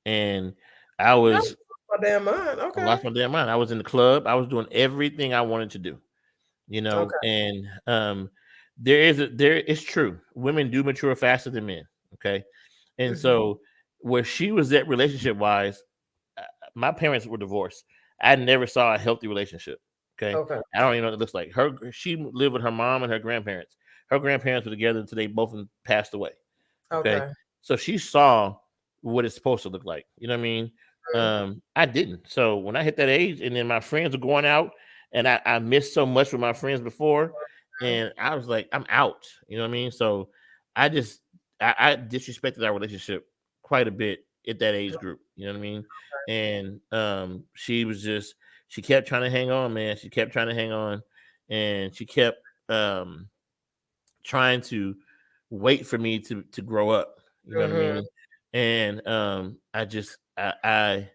And I That's was my damn mind. I Okay. lost my damn mind. I was in the club. I was doing everything I wanted to do, you know, Okay. and there it's true. Women do mature faster than men. Okay. And Mm-hmm. so where she was at relationship wise, uh, my parents were divorced. I never saw a healthy relationship. Okay. Okay. I don't even know what it looks like. She lived with her mom and her grandparents. Her grandparents were together until they both passed away. Okay. Okay. So she saw what it's supposed to look like. You know what I mean? I didn't. So when I hit that age and then my friends were going out and I missed so much with my friends before, and I was like, I'm out. You know what I mean? So I just I disrespected our relationship quite a bit at that age group. You know what I mean? And she was just she kept trying to hang on, man. She kept trying to hang on, and she kept um trying to wait for me to grow up. You know what I Mm-hmm. mean? And I just I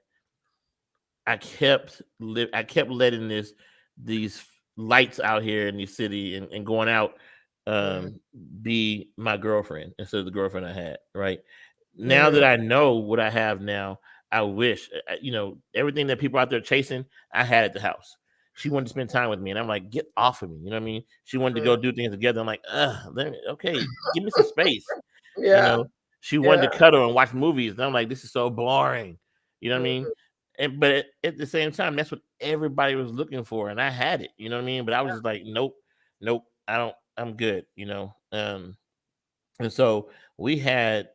kept letting these lights out here in the city and going out Mm-hmm. um be my girlfriend instead of the girlfriend I had, right? Now Mm-hmm. that I know what I have now, I wish everything that people out there chasing, I had at the house. She wanted to spend time with me, and I'm like, get off of me. You know what I mean? She wanted to go do things together. I'm like, okay, give me some space. You Yeah. know, she wanted Yeah. to cuddle and watch movies, and I'm like, this is so boring. You know what I mean? Mm-hmm. But at the same time, that's what everybody was looking for, and I had it. You know what I mean? But I was just like, nope, nope, I don't. I'm good. And so we have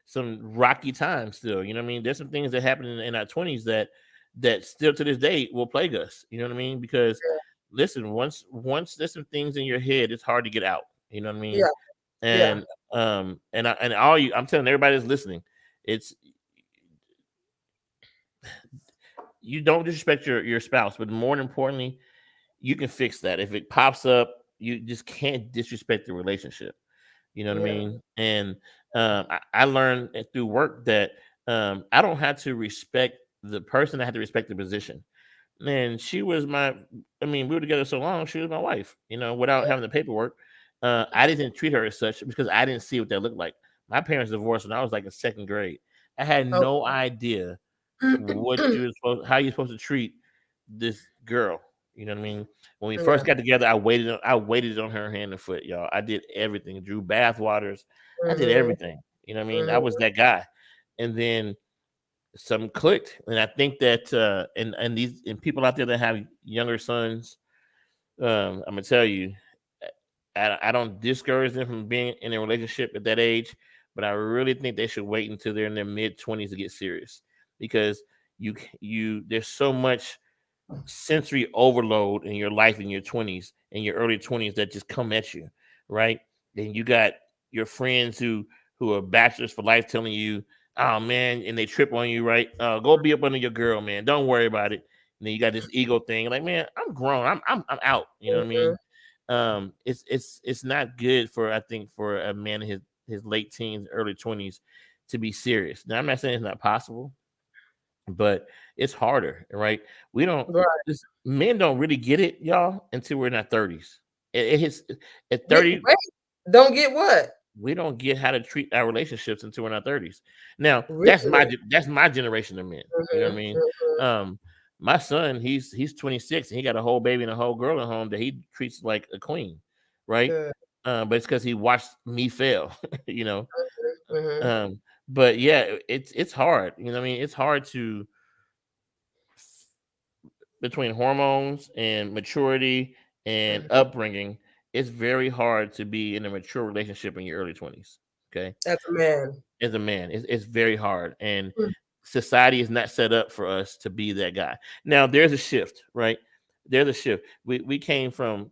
some rocky times still. You know what I mean? There's some things that happen in our 20s that still to this day will plague us. You know what I mean? Because listen, once there's some things in your head, it's hard to get out. You know what I mean? Yeah. Yeah. And all you, I'm telling everybody that's listening, it's you don't disrespect your spouse, but more importantly, you can fix that. If it pops up, you just can't disrespect the relationship. You know what I Yeah. mean? And I learned through work that I don't have to respect the person. I have to respect the position. And she was I mean, we were together so long. She was my wife. You know, without having the paperwork. I didn't treat her as such because I didn't see what that looked like. My parents divorced when I was like in second grade. I had Oh. no idea how you're supposed to treat this girl. You know what I mean? When we Yeah. first got together, I waited on her hand and foot, y'all. I did everything. Drew bath waters. I did Mm-hmm. everything. You know what I mean? I was Mm-hmm. that guy. And then something clicked. And I think that and these and people out there that have younger sons, I'm gonna tell you, I don't discourage them from being in a relationship at that age, but I really think they should wait until they're in their mid 20s to get serious because there's so much sensory overload in your life in your 20s and your early 20s that just come at you, right? Then you got your friends who are bachelors for life telling you, oh man, and they trip on you, right? Go be up under your girl, man. Don't worry about it. And then you got this ego thing, like, man, I'm grown, I'm out. You know what I Mhm. mean? It's not good for, I think, for a man in his late teens, early 20s to be serious. Now, I'm not saying it's not possible, but it's harder, right? We don't, Right. men don't really get it, y'all, until we're in our 30s. It hits at Get 30. wait, don't get what? We don't get how to treat our relationships until we're in our 30s. Now, Really? that's my generation of men. You know what I Mhm, mean? mhm. Um, my son, he's 26 and he got a whole baby and a whole girl at home that he treats like a queen, right? Good. But it's because he watched me fail, you know. Mhm, mhm, But yeah, it's hard. You know what I mean? It's hard to, between hormones and maturity and mhm. upbringing, it's very hard to be in a mature relationship in your early 20s. Okay. As a man. As a man, it's very hard. And Mm, society is not set up for us to be that guy. Now, there's a shift, right? There's a shift. We came from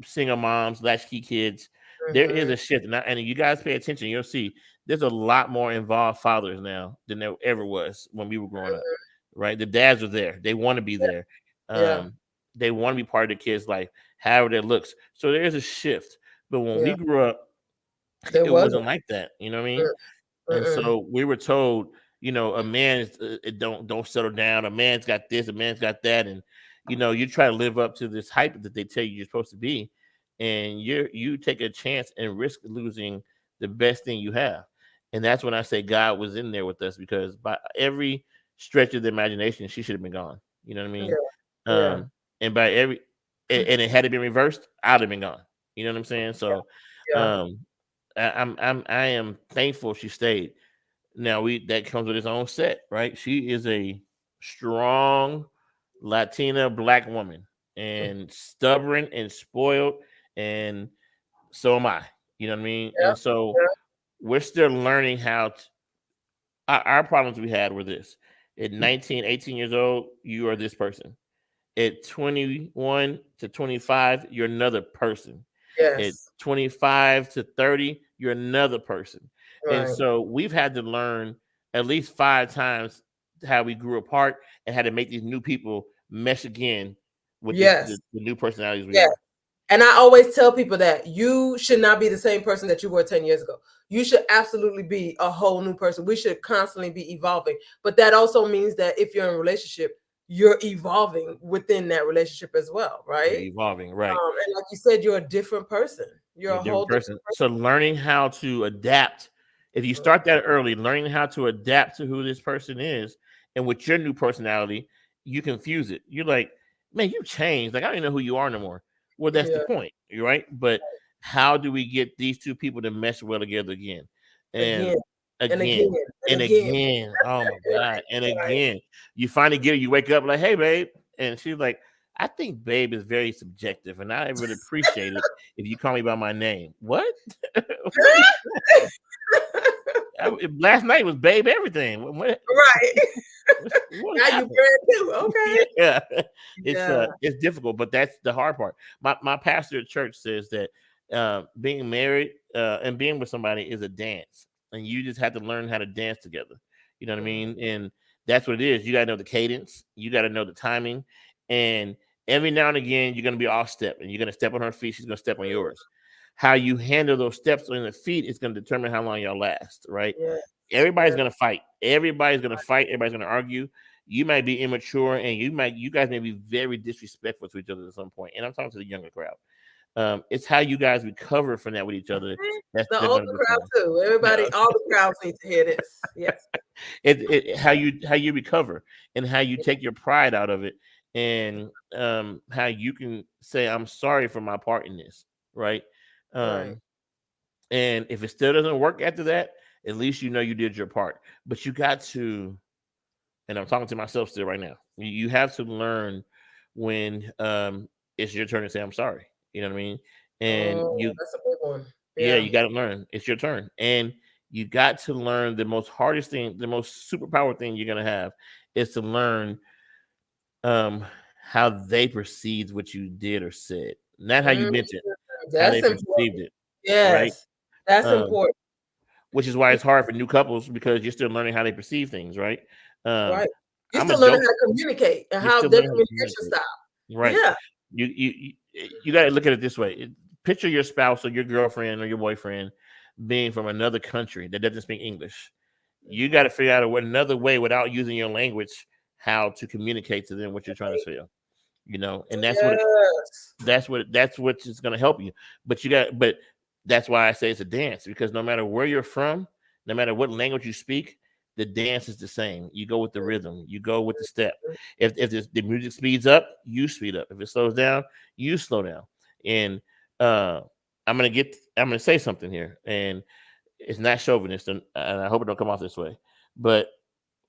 single moms, latchkey kids. There is mhm, a shift. And you guys pay attention, you'll see there's a lot more involved fathers now than there ever was when we were growing up, mhm. right? The dads are there. They want to be there. Yeah, Um, they want to be part of the kids' life, however that looks. So there is a shift. But when yeah. we grew up, There it wasn't. wasn't like that. You know what I mean? Mm, And mm-mm. so we were told, a man's don't settle down. A man's got this. A man's got that. And you try to live up to this hype that they tell you you're supposed to be, and you take a chance and risk losing the best thing you have. And that's when I say God was in there with us, because by every stretch of the imagination, she should have been gone. You know what I Yeah, mean? yeah. And by every and it had it been reversed, I'd have been gone. You know what I'm saying? So, Yeah. um, I am thankful she stayed. Now that comes with its own set, right? She is a strong Latina black woman, Mm. and stubborn and spoiled, and so am I. You know what I mean? Yeah, And so yeah. we're still learning how our problems we had were this. At 19, 18 years old, you are this person. At 21 to 25, you're another person. At Yes. 25 to 30, you're another person. And Right. so we've had to learn at least 5 times how we grew apart and how to make these new people mesh again with Yes. the new personalities we Yeah. are. And I always tell people that you should not be the same person that you were 10 years ago. You should absolutely be a whole new person. We should constantly be evolving. But that also means that if you're in a relationship, you're evolving within that relationship as well, You're right? evolving, right? And like you said, you're a different person. You're You're a a whole different different person. So learning how to adapt, if you person. start that early, learning how to adapt to who this person is, and with your new personality, you confuse it. You're like, man, you changed. Like, I don't even know who you are no more. Well, that's the Yeah. point, you're right. But how do we get these two people to mesh well together again? And Again and again again and and again. again. Oh my God. And Right. again. You finally get it, you wake up like, hey, babe. And she's like, I think babe is very subjective, and I would appreciate it if you call me by my name. What? What are you doing? Last night was babe everything. Right. What Now you happened? married too. Okay. Yeah, Yeah. it's difficult, but that's the hard part. My pastor at church says that being married and being with somebody is a dance, and you just have to learn how to dance together. You know what I Mhm. mean? And that's what it is. You got to know the cadence. You got to know the timing, and every now and again you're gonna be off step, and you're gonna step on her feet. She's gonna step on yours. How you handle those steps on the feet is gonna determine how long y'all last, right? Yes. Everybody's Yeah. gonna fight. Everybody's gonna fight. Everybody's gonna argue. You might be immature, and you guys may be very disrespectful to each other at some point. And I'm talking to the younger crowd. It's how you guys recover from that with each other that's The they're older gonna crowd determine. too. No, Everybody, all the crowds need to hear this. Yes. how you recover, and how you take your pride out of it, and how you can say I'm sorry for my part in this, right? Right. Um, and if it still doesn't work after that, at least you know you did your part. But you got to, and I'm talking to myself still right now. You have to learn when it's your turn to say I'm sorry. You know what I mean? And Oh, that's a big one. yeah, Yeah. you got to learn. It's your turn, and you got to learn the most hardest thing, the most superpower thing you're gonna have is to learn um how they perceived what you did or said, not how you Mm, meant it, how they that's perceived important. it, right? Yes. That's Um, important. which is why it's hard for new couples because you're still learning how they perceive things, right? Um, Right. You're I'm a still learning joke. how to communicate and You're how still their learning how to communication communicate. style. Right. Yeah. You got to look at it this way. Picture your spouse or your girlfriend or your boyfriend being from another country that doesn't speak English. You got to figure out another way without using your language how to communicate to them what you're trying to say. And Yes. that's what is going to help you. But that's why I say it's a dance, because no matter where you're from, no matter what language you speak, the dance is the same. You go with the rhythm, you go with the step. If the music speeds up, you speed up. If it slows down, you slow down. And uh I'm gonna say something here, and it's not chauvinist, and I hope it don't come off this way, but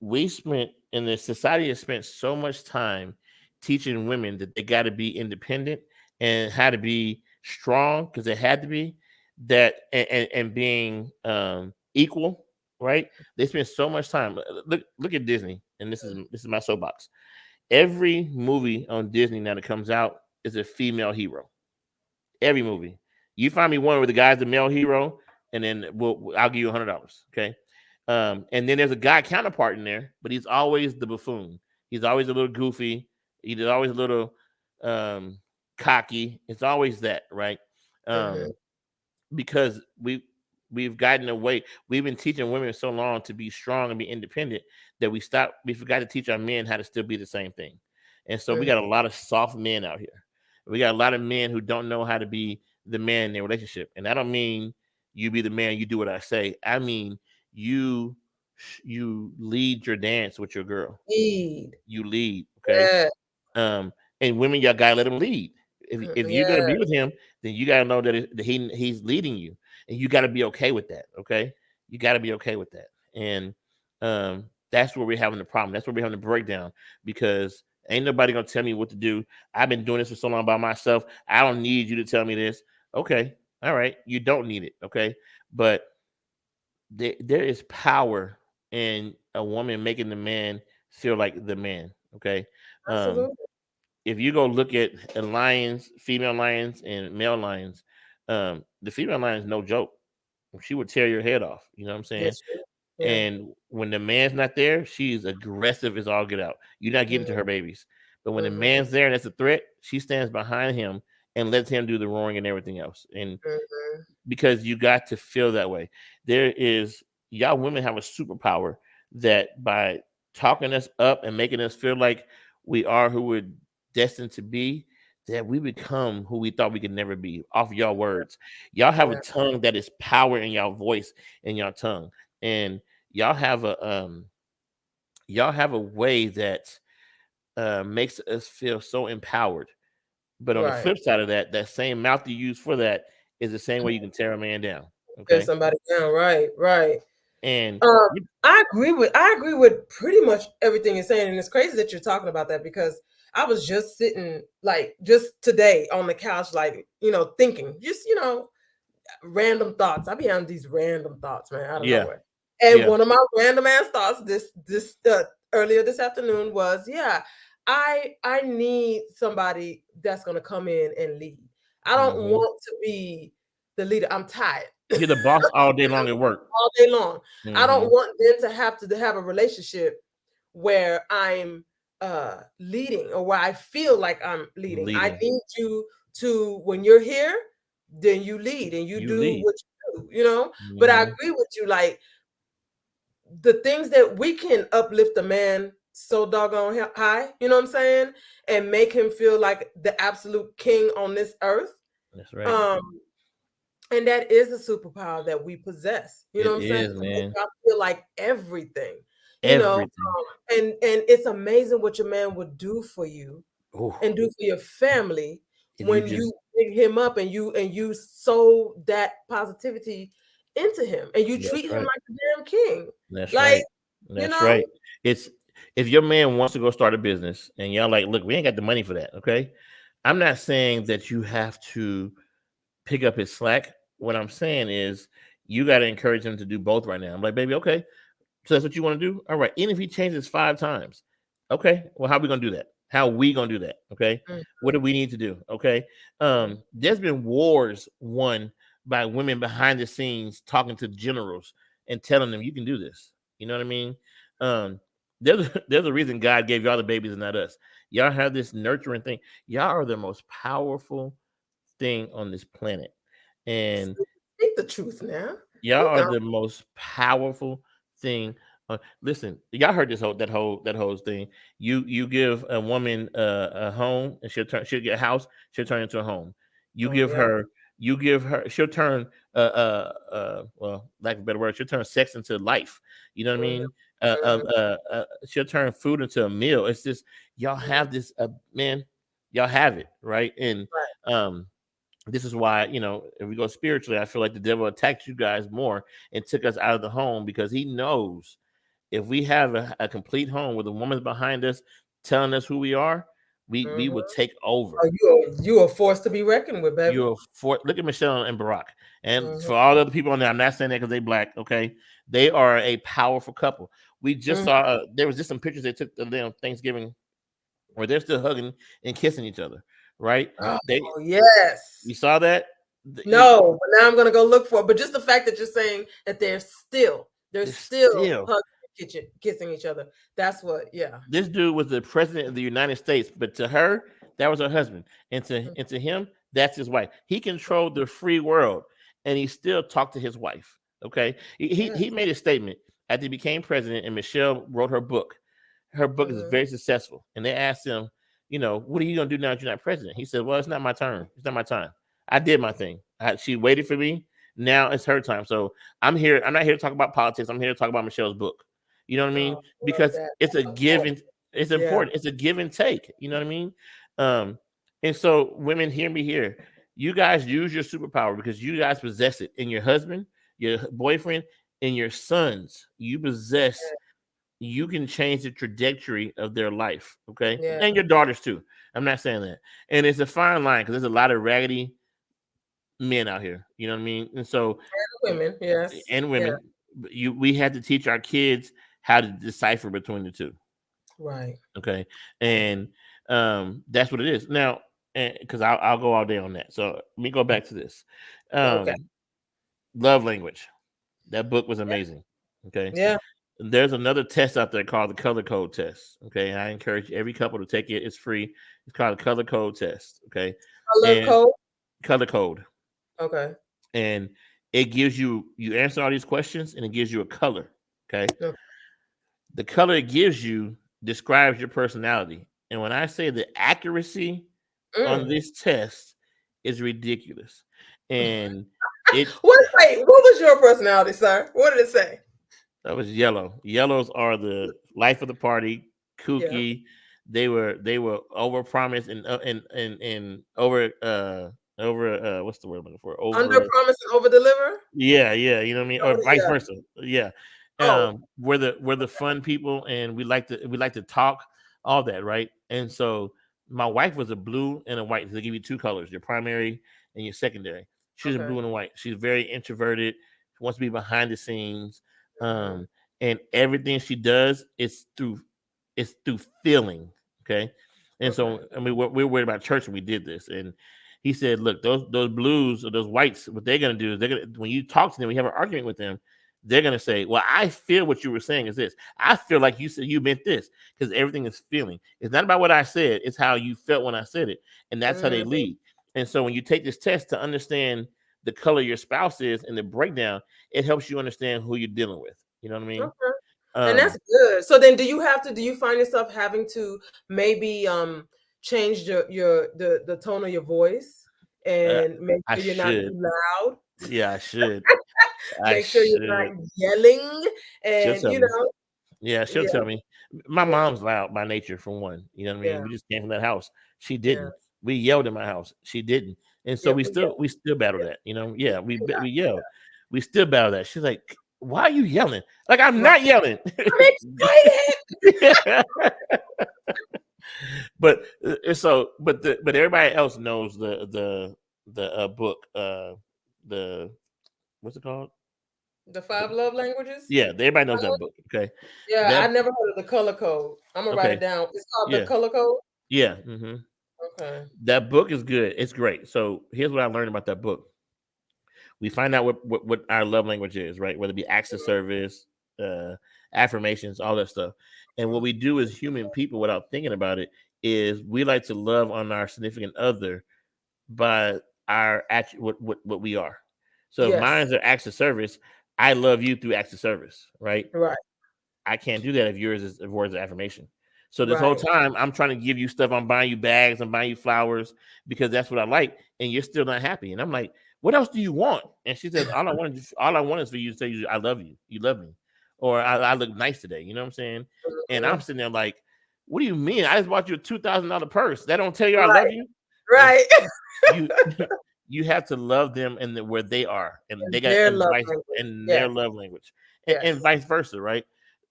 we spent in the society has spent so much time teaching women that they got to be independent and how to be strong, because they had to be, that and being equal, right? They spend so much time. Look at Disney, and this is my soapbox. Every movie on Disney now that comes out is a female hero. Every movie. You find me one where the guy's the male hero, and then I'll give you $100. Okay. And then there's a guy counterpart in there, but he's always the buffoon. He's always a little goofy. He's always a little um, cocky. It's always that, right? Mhm. Um, because we've gotten away. We've been teaching women so long to be strong and be independent that we forgot to teach our men how to still be the same thing. And so we Mhm. got a lot of soft men out here. We got a lot of men who don't know how to be the man in their relationship. And I don't mean you be the man, you do what I say. I mean you you lead your dance with your girl. Lead. You lead, okay? Yeah. And women, y'all gotta let him lead. If you're gonna Yeah. be with him, then you gotta know that he's leading you, and you gotta be okay with that. Okay, you gotta be okay with that, and that's where we're having the problem. That's where we're having the breakdown, because ain't nobody gonna tell me what to do. I've been doing this for so long by myself. I don't need you to tell me this. Okay, all right, you don't need it. Okay, but there is power in a woman making the man feel like the man. Okay, um, Absolutely. if you go look at lions, female lions and male lions, the female lion is no joke. She would tear your head off. You know what I'm saying? Yes. Yeah. And when the man's not there, she's aggressive as all get out. You're not getting to her babies. But when the Mhm. man's there and that's a threat, she stands behind him and lets him do the roaring and everything else. And Mhm. because you got to feel that way. There is y'all women have a superpower that by talking us up and making us feel like we are who we're destined to be, that we become who we thought we could never be off y'all words. Y'all have a Yeah. tongue that is power in y'all voice and y'all tongue. And y'all have a way that makes us feel so empowered. But on the Right. flip side of that, that same mouth you use for that is the same way you can tear a man down. Tear Okay. somebody down. Right. Right. And Um, you, I agree with pretty much everything you're saying, and it's crazy that you're talking about that because I was just sitting like just today on the couch, like thinking, just random thoughts. I be having these random thoughts, man, out of yeah, nowhere. And yeah, one of my random ass thoughts this earlier this afternoon was, yeah, I need somebody that's gonna come in and lead. I don't hmm, want to be the leader. I'm tired you're the boss all day long at work. all day long. I don't Hmm. want them to have a relationship where I'm leading or where I feel like I'm leading. I Leading, need you to, when you're here, then you lead and you you do lead. what you do. But I Hmm. agree with you, like the things that we can uplift a man so doggone high, you know what I'm saying? And make him feel like the absolute king on this earth. That's right. Um, and that is a superpower that we possess. You know It what I'm saying? is, To make man. y'all feel like everything. You know, Everything. and it's amazing what your man would do for you Oh, and do for your family if you when you just, pick him up and you sow that positivity into him and you that's treat him right. like a damn king. That's Like, right. you That's know, right. It's if your man wants to go start a business and y'all like, look, we ain't got the money for that. Okay. I'm not saying that you have to pick up his slack. What I'm saying is you got to encourage him to do both right now. I'm like, baby, okay, so that's what you want to do? All right. Even if he changes 5 times, okay. Well, how are we gonna do that? How are we gonna do that? Okay. mm, What do we need to do? Okay. mm, There's been wars won by women behind the scenes talking to generals and telling them you can do this. You know what I mean? Um, there's a reason God gave y'all the babies and not us. Y'all have this nurturing thing. Y'all are the most powerful thing on this planet, and Speak the truth now. y'all You are know. the most powerful thing. Listen, y'all heard this whole thing. You give a woman a home, and she'll get a house. She'll turn it into a home. You Oh give yeah. her she'll turn well, lack of a better word, she'll turn sex into life. You know what I Mhm, mean? mhm, She'll turn food into a meal. It's just y'all mhm. have this man, y'all have it right, and Right. um this is why, if we go spiritually, I feel like the devil attacked you guys more and took us out of the home because he knows if we have a complete home with a woman behind us telling us who we are, we will Mhm. take over. Oh, you are forced to be reckoned with, baby. You're for look at Michelle and Barack, and Mhm, for all the other people on there, I'm not saying that because they black. Okay, they are a powerful couple. We just mhm. saw there was just some pictures they took the damn Thanksgiving where they're still hugging and kissing each other. Right? Oh They yes. You saw that? No, but now I'm gonna go look for it. But just the fact that you're saying that they're They're still still hugging and kissing each other. That's what, yeah. this dude was the president of the United States, but to her, that was her husband, and Mhm. to him, that's his wife. He controlled the free world, and he still talked to his wife. Okay, he Yes. made a statement after he became president, and Michelle wrote her book. Her book is Mhm. very successful, and they asked him, what are you gonna do now that you're not president? He said, well, it's not my turn. It's not my time. I did my thing. She waited for me. Now it's her time. So I'm here. I'm not here to talk about politics. I'm here to talk about Michelle's book. You know what I mean? Oh, I love Because that. it's a That's give and important. it's Yeah. important. It's a give and take. You know what I mean? Um, and so women, hear me here. You guys use your superpower because you guys possess it in your husband, your boyfriend, and your sons. You possess. You can change the trajectory of their life. Okay, Yeah. and your daughters too. I'm not saying that. And it's a fine line because there's a lot of raggedy men out here. You know what I mean? And so, Women. Yes. and Yeah. women, we had to teach our kids how to decipher between the two. Right. Okay, Right. and that's what it is now. And because I'll go all day on that. So let me go back to this. Okay. Um, Love language. That book was amazing. Okay, Yeah. there's another test out there called the color code test. Okay, and I encourage every couple to take it. It's free. It's called the color code test. Okay, Color and code. color code, Okay. and it gives you answer all these questions, and it gives you a color. Okay, Okay. the color it gives you describes your personality. And when I say the accuracy on Mm. this test is ridiculous, and it Wait, what was your personality, sir? What did it say? that was yellow. Yellows are the life of the party, Yeah. kooky. They were over promised and over what's the word I'm looking for? Under Over promise and over deliver? Yeah, you know what I mean, or vice Yeah. versa. Yeah, Oh, we're the fun people, and we like to talk, all that, right? And so my wife was a blue and a white. So they give you two colors: your primary and your secondary. She's a okay. blue and a white. She's very introverted. She wants to be behind the scenes, Mhm. and everything she does is through feeling. Okay, and Okay. so I mean we're worried about church when we did this, and he said, "Look, those blues or those whites, what they're gonna do is they're gonna when you talk to them, when you have an argument with them, they're gonna say, well, I feel what you were saying is this. I feel like you said you meant this because everything is feeling. It's not about what I said; it's how you felt when I said it, and that's how they Mhm. lead. And so when you take this test to understand the color your spouse is and the breakdown, it helps you understand who you're dealing with. You know what I mean? Okay. And that's Um, good. So then do you find yourself having to maybe change the tone of your voice uh, and make I sure you're not should. too loud? Yeah, I should. I Make sure you're should. not yelling She'll and tell me. Yeah, she'll yeah, tell me. My yeah, mom's loud by nature, for one. You know what I yeah, mean? We just came from that house. She yeah, didn't. We yelled in my house. She didn't. And so yeah, we we get still we still battle yeah, that. Yeah, we yeah, yelled. We still battle that. She's like, "Why are you yelling?" Like I'm yeah. Right. not yelling. I'm excited. Yeah. But everybody else knows the book the what's it called? The five love languages? Yeah, everybody knows that book. Okay, Yeah, that I never heard of the color code. I'm gonna write it okay, down. It's called the yeah, color code. yeah. Okay. That book is good. It's great. So here's what I learned about that book. We find out what our love language is, right? Whether it be acts of service, uh, affirmations, all that stuff. And what we do as human people without thinking about it is we like to love on our significant other by our act what we are. So if Yes. mine's are acts of service, I love you through acts of service, right? Right. I can't do that if yours is words of affirmation. So this whole Right. time I'm trying to give you stuff. I'm buying you bags. I'm buying you flowers because that's what I like, and you're still not happy. And I'm like, what else do you want? And she says, all I want is for you to say I love you. You love me, or I look nice today. You know what I'm saying? And I'm Mhm. sitting there like, what do you mean? I just bought you a $2,000 purse. That don't tell you I love Right. you. And Right. you you have to love them and where they are, and they got Their and love vice language. and Yes. their love language, and Yes. vice versa, right?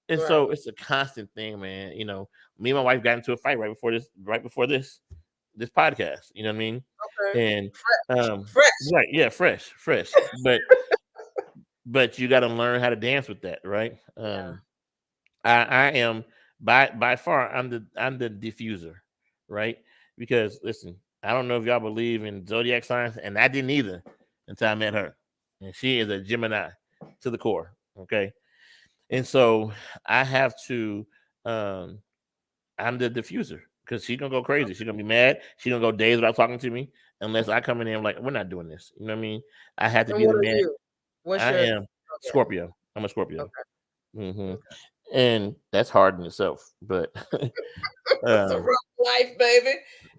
And Right. so it's a constant thing, man. Me and my wife got into a fight right before this podcast. You know what I mean? Okay. And Fresh. um, Fresh. right, yeah, fresh. But you got to learn how to dance with that, right? Yeah. I am by far I'm the diffuser, right? Because listen, I don't know if y'all believe in zodiac signs, and I didn't either until I met her, and she is a Gemini to the core. Okay, and so I have to. Um, I'm the diffuser because she's gonna go crazy. She's gonna be mad. She's gonna go days without talking to me unless I come in there and I'm like, we're not doing this. You know what I mean? I have to And be the what are man. you? What's I your am okay? Scorpio. I'm a Scorpio. Okay. hmm And that's hard in itself. But It's a um, rough life, baby.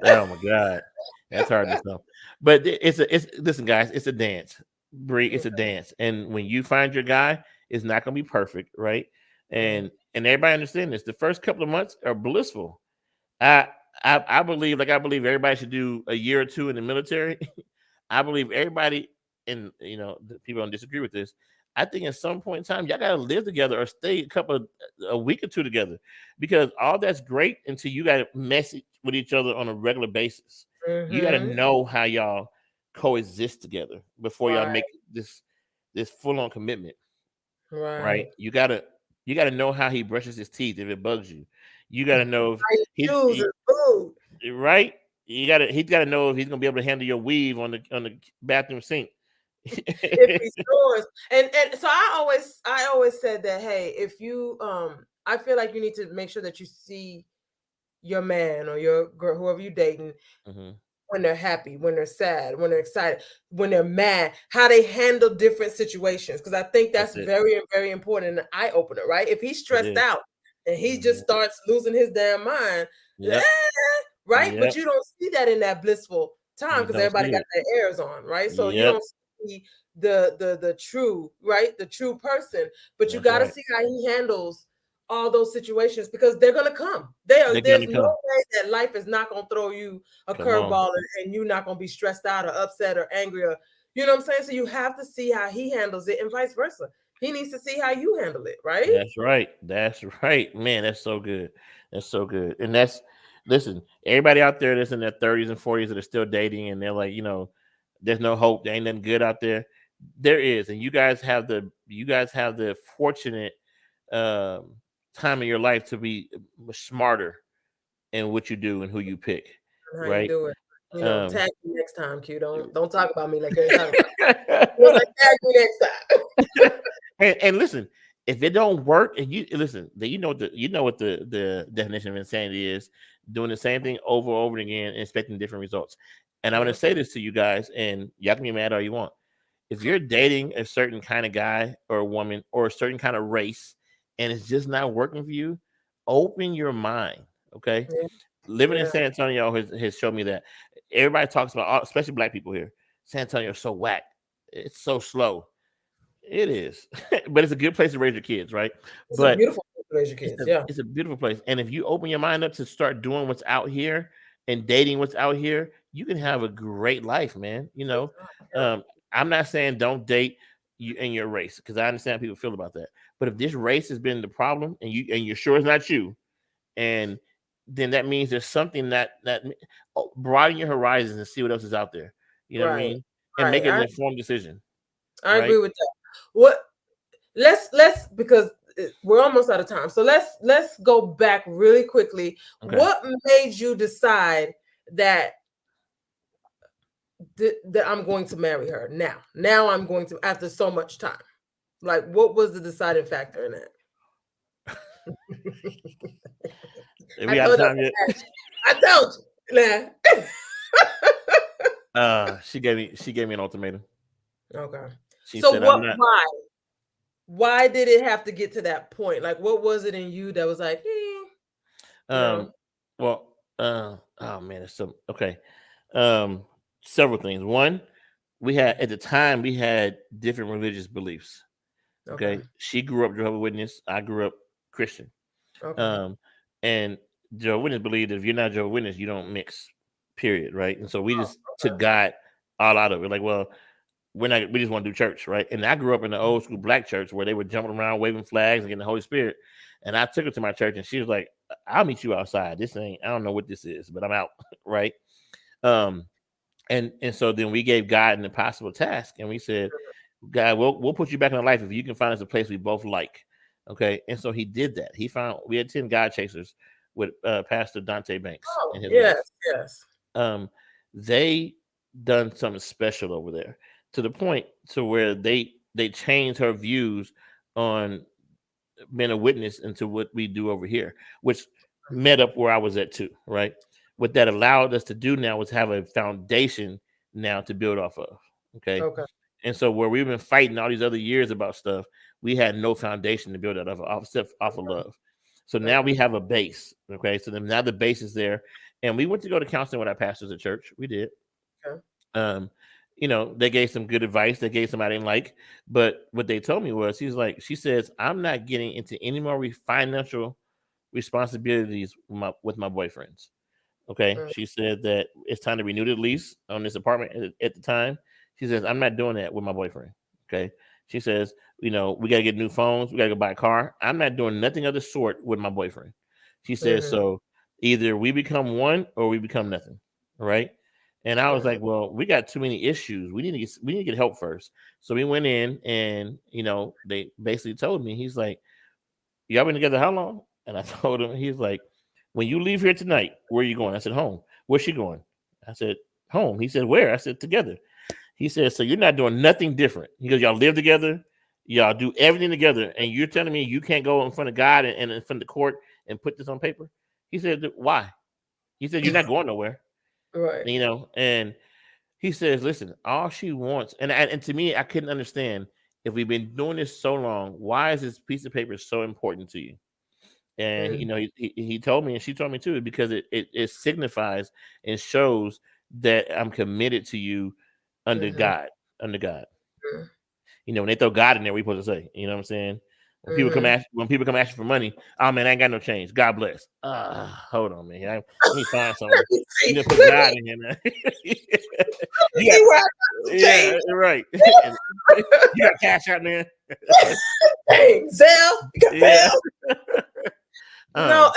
oh my god, that's hard in itself. But it's listen, guys, it's a dance. Bree, it's a Okay. dance. And when you find your guy, it's not gonna be perfect, right? Mhm. And everybody understand this. The first couple of months are blissful. I I believe like I believe everybody should do a year or two in the military. I believe everybody, and people don't disagree with this. I think at some point in time, y'all gotta live together or stay a week or two together, because all that's great until you gotta mess with each other on a regular basis. You gotta Mhm. know how y'all coexist together before y'all Right. make this full on commitment, right? Right. You gotta know how he brushes his teeth if it bugs you. You gotta know if How you he's choose is food. right. He's gotta know if he's gonna be able to handle your weave on the bathroom sink. If he snores. And so I always said that, hey, if you I feel like you need to make sure that you see your man or your girl, whoever you dating, hmm when they're happy, when they're sad, when they're excited, when they're mad, how they handle different situations. Because I think That's that's it. very, very important and an eye opener, right? If he's It stressed is. out and he just Mhm. starts losing his damn mind, Yep. eh, right? But Yep. you don't see that in that blissful time You because don't everybody see got it. their airs on, right? So you Yep. don't see the true, right? The true person, but you That's got to right. see how he handles all those situations because they're gonna come. There, They're there's gonna no come. way that life is not gonna throw you a Come on. curveball and you're not gonna be stressed out or upset or angry or you know what I'm saying. So you have to see how he handles it and vice versa. He needs to see how you handle it, right? That's right. That's right. Man, that's so good. That's so good. And that's listen, everybody out there that's in their 30s and 40s that are still dating and they're like, there's no hope, there ain't nothing good out there. There is. And you guys have the fortunate um time in your life to be smarter in what you do and who you pick. And how you Right? do it. Um Tag me next time, Q. Don't talk about me like you ain't talking about me. Like tag me next time. and listen, if it don't work, and you listen, then you know what the definition of insanity is: doing the same thing over and over again, and expecting different results. And I'm going to Yep. say this to you guys, and y'all can be mad all you want. If you're dating a certain kind of guy or a woman or a certain kind of race, and it's just not working for you, open your mind. Okay, Yeah. living in Yeah. San Antonio has shown me that everybody talks about, especially black people here. San Antonio is so whack. It's so slow. It is, but it's a good place to raise your kids, right? It's a But beautiful thing to raise your it's kids. a Yeah. it's a beautiful place, and if you open your mind up to start doing what's out here and dating what's out here, you can have a great life, man. Yeah. Um, I'm not saying don't date you in your race because I understand how people feel about that. But if this race has been the problem, and you're sure it's not you, and then that means there's something that broaden your horizons and see what else is out there. You know what I Right. mean? And make Right. an informed decision, I agree right? with that. What let's because we're almost out of time. So let's go back really quickly. Okay. What made you decide that that I'm going to marry her now? Now I'm going to after so much time. Like what was the deciding factor in that? Are I we out of told you time to yet? match. I told you. She gave me an ultimatum. Nah. Okay. She So said, "I'm what? not." Why? Why did it have to get to that point? Like, what was it in you that was like, Um, no? well, oh man, it's so okay. Um, Several things. One, we had at the time we had different religious beliefs. Okay. Okay, she grew up Jehovah's Witness. I grew up Christian. Okay. Um, and Jehovah's Witness believe that if you're not Jehovah's Witness, you don't mix. Period. Right. And so we just took Okay. God all out of it. Like, well, we're not. We just want to do church, right? And I grew up in the old school black church where they were jumping around, waving flags, and getting the Holy Spirit. And I took her to my church, and she was like, "I'll meet you outside. This ain't. I don't know what this is, but I'm out." Right. Um, and so then we gave God an impossible task, and we said, God, we'll put you back in the life if you can find us a place we both like. Okay. And so he did that. We had 10 God chasers with Pastor Dante Banks Oh, and his yes, wife. yes. Um, they done something special over there to the point to where they changed her views on being a witness into what we do over here, which met up where I was at too, right? What that allowed us to do now was have a foundation now to build off of. Okay. Okay. And so where we've been fighting all these other years about stuff, we had no foundation to build that off except off of love. So now Okay. we have a base. Okay. So then now the base is there. And we went to go to counseling with our pastors at church. We did. Okay. Um, they gave some good advice. They gave some I didn't like. But what they told me was she says, I'm not getting into any more financial responsibilities with my boyfriends. Okay. Mm, She said that it's time to renew the lease on this apartment at the time. She says, I'm not doing that with my boyfriend. Okay. She says, we got to get new phones. We got to go buy a car. I'm not doing nothing of the sort with my boyfriend. She says, mhm, so either we become one or we become nothing. Right. And I was mhm. like, well, we got too many issues. We need to get help first. So we went in and, they basically told me, he's like, y'all been together how long? And I told him, he's like, when you leave here tonight, where are you going? I said, home. Where's she going? I said, home. He said, where? I said, together. He said, so you're not doing nothing different. He goes, y'all live together, y'all do everything together, and you're telling me you can't go in front of God and in front of the court and put this on paper? He said, why? He said, you're not going nowhere. Right. And he says, listen, all she wants, and to me, I couldn't understand if we've been doing this so long, why is this piece of paper so important to you? And Mm, he told me, and she told me too, because it signifies and shows that I'm committed to you under mhm, God, under God. mm, When they throw God in there, we supposed to say, you know what I'm saying? mhm. When people come ask you for money, oh man, I ain't got no change. God bless. Hold on, man. Let me find Let something. me You see. didn't put Let me God in here now. You got, see where I got some yeah, change. right. And you got cash out there. Dang, Zell, you got Yeah. Zell. No,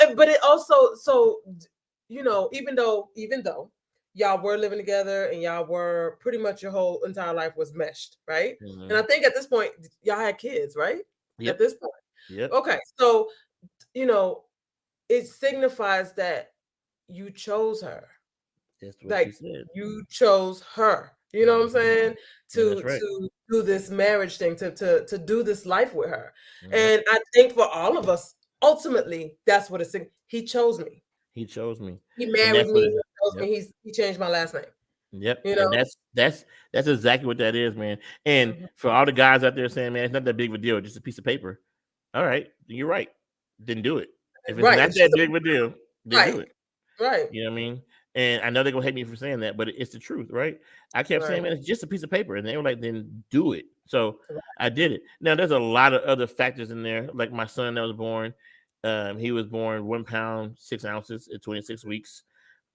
Um. but it also even though y'all were living together and y'all were pretty much your whole entire life was meshed, right? And I Mhm. think at this point y'all had kids, right? At Yep. this point. Yep. Okay, so you know, it signifies that you chose her. That's what she Like said. you chose her. You know what I'm Mhm. saying? And that's To right. do this marriage thing, to do this life with her. Yep. And I think for all of us, ultimately, that's what it's. He chose me. He chose me, He and married that's what me. it. He chose Yep. me. He changed my last name. Yep. You And know. that's exactly what that is, man. And Mhm. for all the guys out there saying, man, it's not that big of a deal, just a piece of paper. All right, you're right. Then do it. If it's Right. not It's that just big of a deal, then do right. it. Right. You know what I mean? And I know they're gonna hate me for saying that, but it's the truth, right? I kept saying, Right. man, it's just a piece of paper, and they were like, then do it. So Right. I did it. Now there's a lot of other factors in there, like my son that was born. He was born 1 pound 6 ounces at 26 weeks.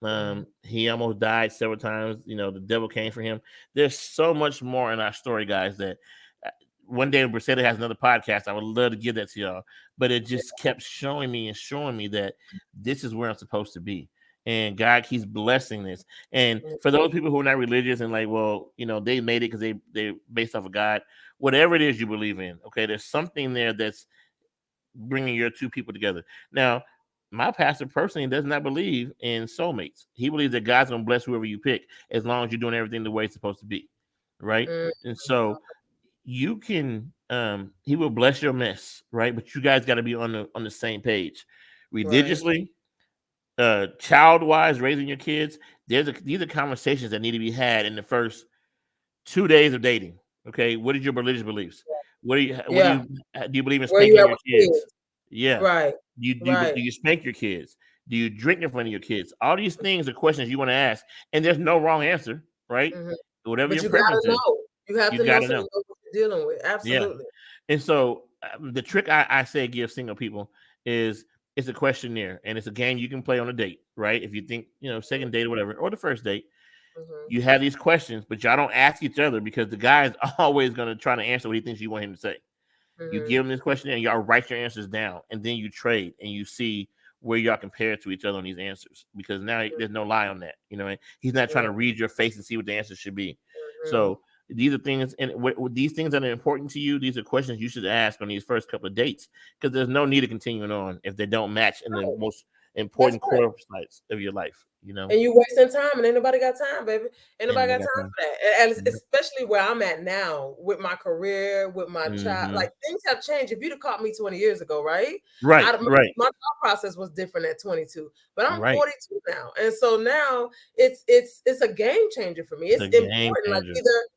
Mhm. He almost died several times. The devil came for him. There's so much more in our story, guys. That uh, one day when Brissetta has another podcast, I would love to give that to y'all. But it just kept showing me and showing me that this is where I'm supposed to be, and God keeps blessing this. And Mhm. for those people who are not religious and like, well, they made it because they based off of God, whatever it is you believe in. Okay, there's something there that's bringing your two people together. Now, my pastor personally does not believe in soulmates. He believes that God's gonna bless whoever you pick as long as you're doing everything the way it's supposed to be, right? Mhm. And so you can. He will bless your mess, right? But you guys got to be on the same page, Right. religiously, child wise, raising your kids. These are conversations that need to be had in the first 2 days of dating. Okay, what is your religious beliefs? What Yeah. do you believe in Where you spanking at your with kids? kids? Yeah. Right. Do Right. you spank your kids? Do you drink in front of your kids? All these things are questions you want to ask, and there's no wrong answer, right? Hmm. Whatever But your you gotta preference is, know. You have you to know got to so know. you know what you're dealing with. Yeah. Absolutely. And so the trick I say give single people is it's a questionnaire and it's a game you can play on a date, right? If you think, second date or whatever, or the first date, Hmm. you have these questions, but y'all don't ask each other because the guy is always going to try to answer what he thinks you want him to say. You Hmm. give them this question and y'all write your answers down, and then you trade and you see where y'all compare to each other on these answers, because now there's no lie on that. He's not trying Yeah. to read your face and see what the answer should be. Hmm. So these are things, and these things that are important to you. These are questions you should ask on these first couple of dates, because there's no need of continuing on if they don't match in the most That's important right. core sites of your life. And you wasting time, and ain't nobody got time, baby. Ain't And nobody they got got time time. for that. And Yep. especially where I'm at now with my career, with my child. Mm-hmm. Like things have changed. If you'd have caught me 20 years ago, right? Right. Right. My thought process was different at 22, but I'm Right. 42 now, and so now it's a game changer for me. It's It's a game important. Like changer. either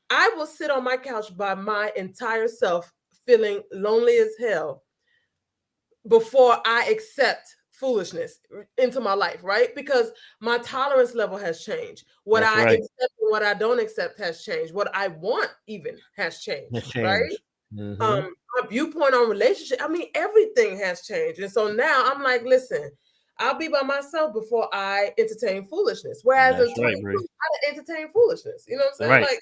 I will sit on my couch by my entire self, feeling lonely as hell, before I accept foolishness into my life, right? Because my tolerance level has changed. What That's I right. accept and what I don't accept has changed. What I want even has changed, It's right? changed. Mm-hmm. My viewpoint on relationship, I mean, everything has changed. And so now I'm like, listen, I'll be by myself before I entertain foolishness. Whereas in That's right, 22, Bree. I didn't entertain foolishness. You know what I'm saying? Right. Like,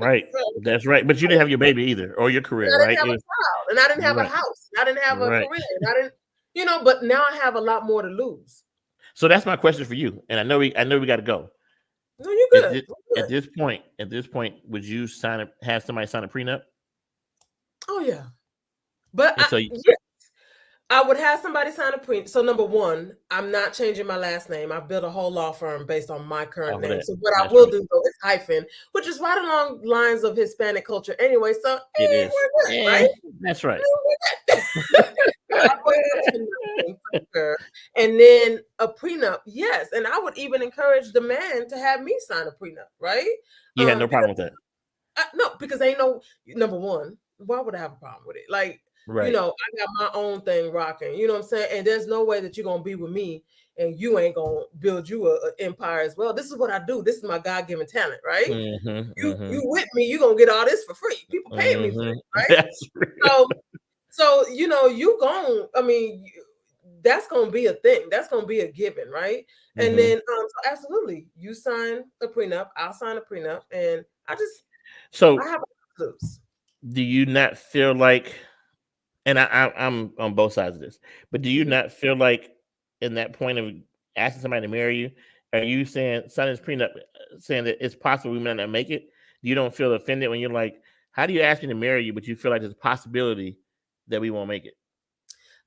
Right. so, That's right. But you didn't have your baby either, or your and career, I didn't right? have a child, and I didn't have a Right. house, and I didn't have a Right. career, and I didn't, but now I have a lot more to lose. So that's my question for you. And I know we got to go. No, you At good. this You at good. this point, would you have somebody sign a prenup? Oh yeah. But And so, yeah, I would have somebody sign a pre. So number one, I'm not changing my last name. I built a whole law firm based on my current off of name. that, So what I that's will right. do though is hyphen, which is right along lines of Hispanic culture anyway. So It is. we're good, Yeah, right? that's right. We're good. I put hyphen nothing for sure. And then a prenup, yes. And I would even encourage the man to have me sign a prenup, right? You had no Because problem with that, no, because ain't no number one. Why would I have a problem with it? Like, right? I got my own thing rocking. You know what I'm saying? And there's no way that you're gonna be with me and you ain't gonna build you a empire as well. This is what I do. This is my God given talent, right? Mm-hmm. You Mm-hmm. with me, you gonna get all this for free. People paying me for Mm-hmm. this, right? That's real. So you gon' I mean, that's gonna be a thing. That's gonna be a given, right? And Mm-hmm. then so absolutely, you sign a prenup, I'll sign a prenup, and I So, have a lose. do you not feel like, and I'm on both sides of this, but do you Mhm. not feel like in that point of asking somebody to marry you, are you saying signing this prenup, saying that it's possible we might not make it? You don't feel offended when you're like, how do you ask me to marry you, but you feel like there's a possibility that we won't make it?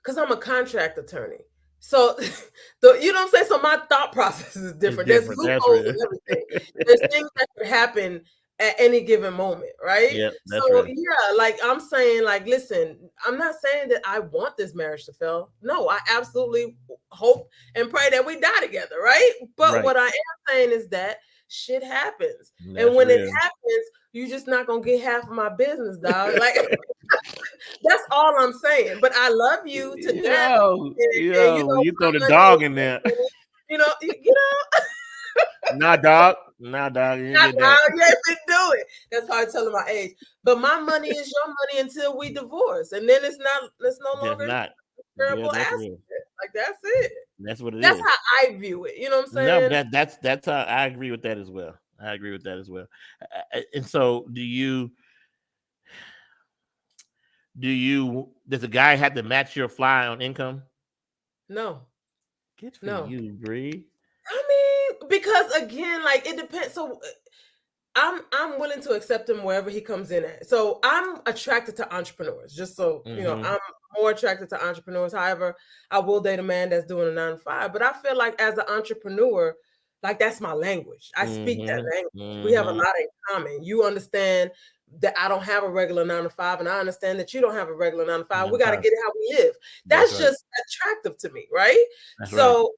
Because I'm a contract attorney. So, you know what I'm saying? So my thought process is It's different. There's different. That's loopholes real. and everything. There's things that could happen at any given moment, right? Yep, that's So real. yeah, like I'm saying, like, listen, I'm not saying that I want this marriage to fail. No, I absolutely hope and pray that we die together, right? But Right. what I am saying is that shit happens. And That's when it real. happens, you just not gonna get half of my business, dog. Like that's all I'm saying. But I love you to death. And You throw the my money dog is in there. your money. Nah, dog. Nah, dog. You didn't Not get that. now. Yes, it do it. That's probably telling my age. But my money is your money until we divorce, and then it's no That's longer not. a Yeah, terrible that's asset. real. Like that's it. That's what it That's is. how I view it. You know what I'm No, but saying? that's how I agree with that as well. I agree with that as well. And so, does a guy have to match your fly on income? No, Good for no. you, Bree. I mean, because again, like it depends. So I'm willing to accept him wherever he comes in at. So I'm attracted to entrepreneurs. Just so Mm-hmm. I'm more attracted to entrepreneurs. However, I will date a man that's doing a 9 to 5. But I feel like as an entrepreneur, like that's my language. I speak that Mm-hmm. language. We have a Mm-hmm. lot in common. You understand that I don't have a regular 9 to 5, and I understand that you don't have a regular 9 to 5. Nine We to got to five. get it how we live. That's That's right. just attractive to me, right? That's right. So,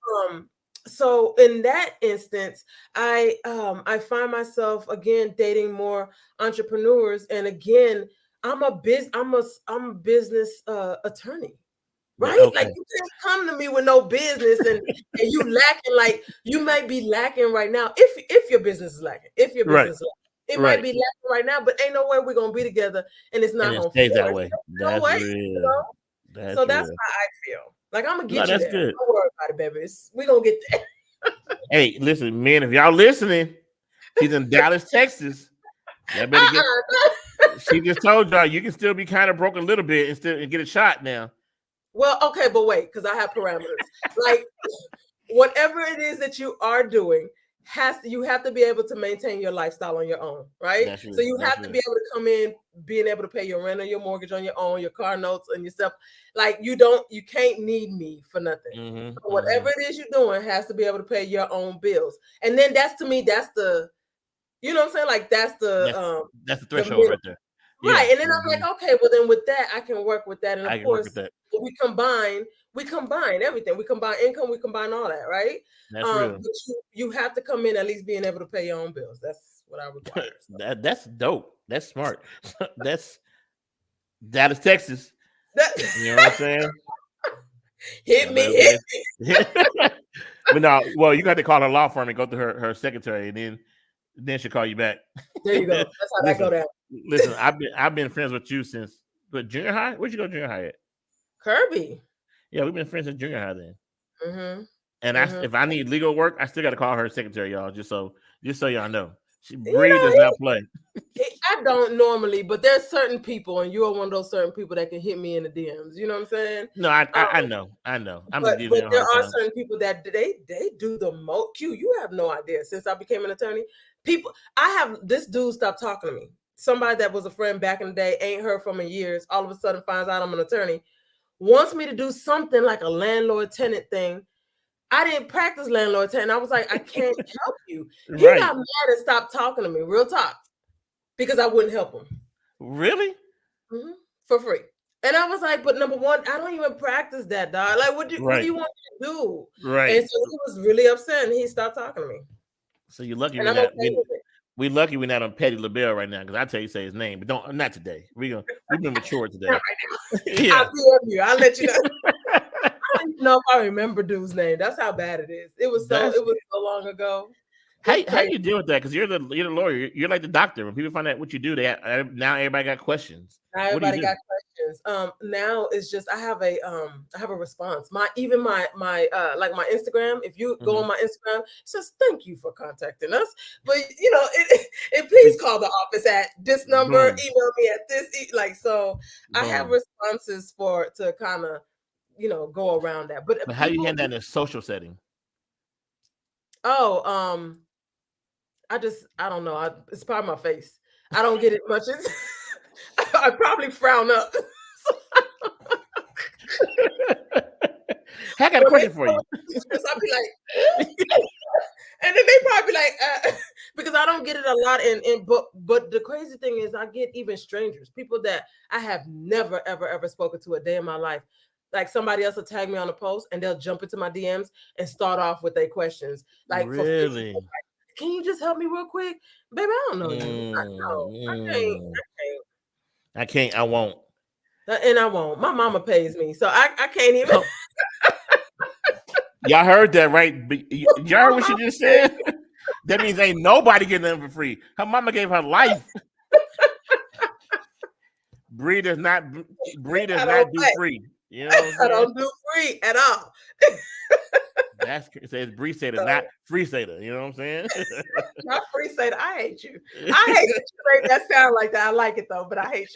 so in that instance, I find myself again dating more entrepreneurs, and again, I'm a business attorney. Yeah. Right? Like Okay. you can't come to me with no business and you lacking, like you might be lacking right now. If your business is lacking, if your Right. business is lacking, it might Right. be lacking right now, but ain't no way we're gonna be together and it's And not it gonna stays that flourish. way. No That's way, real. So That's that's real. how I feel. Like I'm gonna No, get you that's there. good. Don't worry about it, baby. We gonna get there. Hey, listen, man, if y'all listening, she's in Dallas, Texas. Y'all better get. She just told y'all you can still be kind of broke a little bit and still get a shot now. Well, okay, but wait, because I have parameters. Like whatever it is that you are doing you have to be able to maintain your lifestyle on your own, right? That's So real. you That's have to real. be able to come in being able to pay your rent or your mortgage on your own, your car notes and yourself. Like you can't need me for nothing. Mm-hmm. So Mm-hmm. whatever it is you're doing has to be able to pay your own bills. And then that's to me, that's the, you know what I'm saying? Like that's That's the the threshold minimum. right there. Right. Yeah. And then I'm Mm-hmm. like, okay, well then with that, I can work with that. And of I can work with course, that. we combine everything. We combine income, we combine all that, right? That's real. But you have to come in at least being able to pay your own bills. That's what I require. So That's dope. That's smart. That's Dallas, Texas. that You know what I'm saying? hit Y'all me, better hit. but no, well, you got to call her law firm and go through her secretary, and then she'll call you back. There you go. That's how that go listen, down. listen. I've been friends with you since junior high. Where'd you go junior high at? Kirby. Yeah, we've been friends since junior high then. Mm-hmm. And Mm-hmm. if I need legal work, I still got to call her secretary, y'all. Just so y'all know, You Bree does know, not play. I don't normally, but there's certain people, and you are one of those certain people that can hit me in the DMs. You know what I'm saying? No, I know, I know. I'm just giving But you a there hard are time. certain people that they do the most. Q, you have no idea. Since I became an attorney, I have this dude stopped talking to me. Somebody that was a friend back in the day, ain't heard from in years. All of a sudden, finds out I'm an attorney, wants me to do something like a landlord tenant thing. I didn't practice landlord tenant. I was like, I can't help you. He Right? got mad and stopped talking to me, real talk, because I wouldn't help him. Really? Mhm. For free. And I was like, but number one, I don't even practice that, dog. Like, what do Right? you want me to do? And Right. so he was really upset and he stopped talking to me. So you're lucky And we're I'm not okay with it. we lucky we're not on Petty LaBelle right now because I tell you say his name, but don't not today. We've been mature Not today. right now. I'll Yeah. DM you. I'll let you know. I don't even know if I remember dude's name. That's how bad it is. That's It was so long ago. It's how crazy. you deal with that? Because you're the lawyer. You're like the doctor. When people find out what you do, now everybody got questions. Now What do you everybody do? got questions. Now it's just I have a response. My like my Instagram. If you go Mm-hmm. on my Instagram, it says thank you for contacting us. But you know, it please call the office at this number. Boom, Email me at this. Like so, I have boom. responses for to kind of go around that. But But how you people, handle that in a social setting? oh I don't know. It's probably my face. I don't get it much. I probably frown up. Hey, I got a When they question for tell you. me this, I'll be like, and then they probably be like, because I don't get it a lot. But the crazy thing is, I get even strangers, people that I have never ever ever spoken to a day in my life. Like somebody else will tag me on a post, and they'll jump into my DMs and start off with their questions, like for 50. Really? Can you just help me real quick, baby? I don't know you. Mm, I can't. mm. I can't. I won't. And I won't. My mama pays me, so I can't even. Y'all heard that, right? Y'all heard My what she mama just pays said? That means ain't nobody getting them for free. Her mama gave her life. Bree does not. Bree does I don't not do play. free. You know what I'm I saying? don't do free at all. That's it says Bree Sater, not So, Free Sater. You know what I'm saying? not free say I hate you. I hate that you make that sound like that. I like it though, but I hate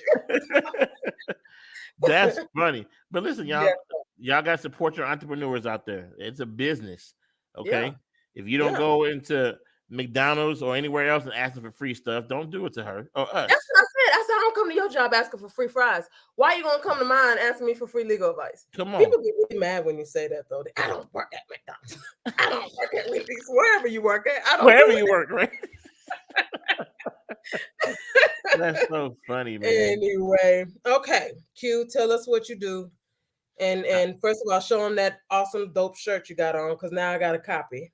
That's you. funny. But listen, Yeah, y'all got to support your entrepreneurs out there. It's a business. yeah, Okay. If you don't yeah. go into McDonald's or anywhere else and asking for free stuff, don't do it to her or That's us. what I said. I said I don't come to your job asking for free fries. Why are you gonna come to mine asking me for free legal advice? Come on. People get really mad when you say that though. I don't work at McDonald's. I don't work at Wendy's. Wherever you work at, I don't Wherever do you work, right? That's so funny, man. Anyway, okay, Q, tell us what you do. I, And first of all, show them that awesome dope shirt you got on, because now I got a copy.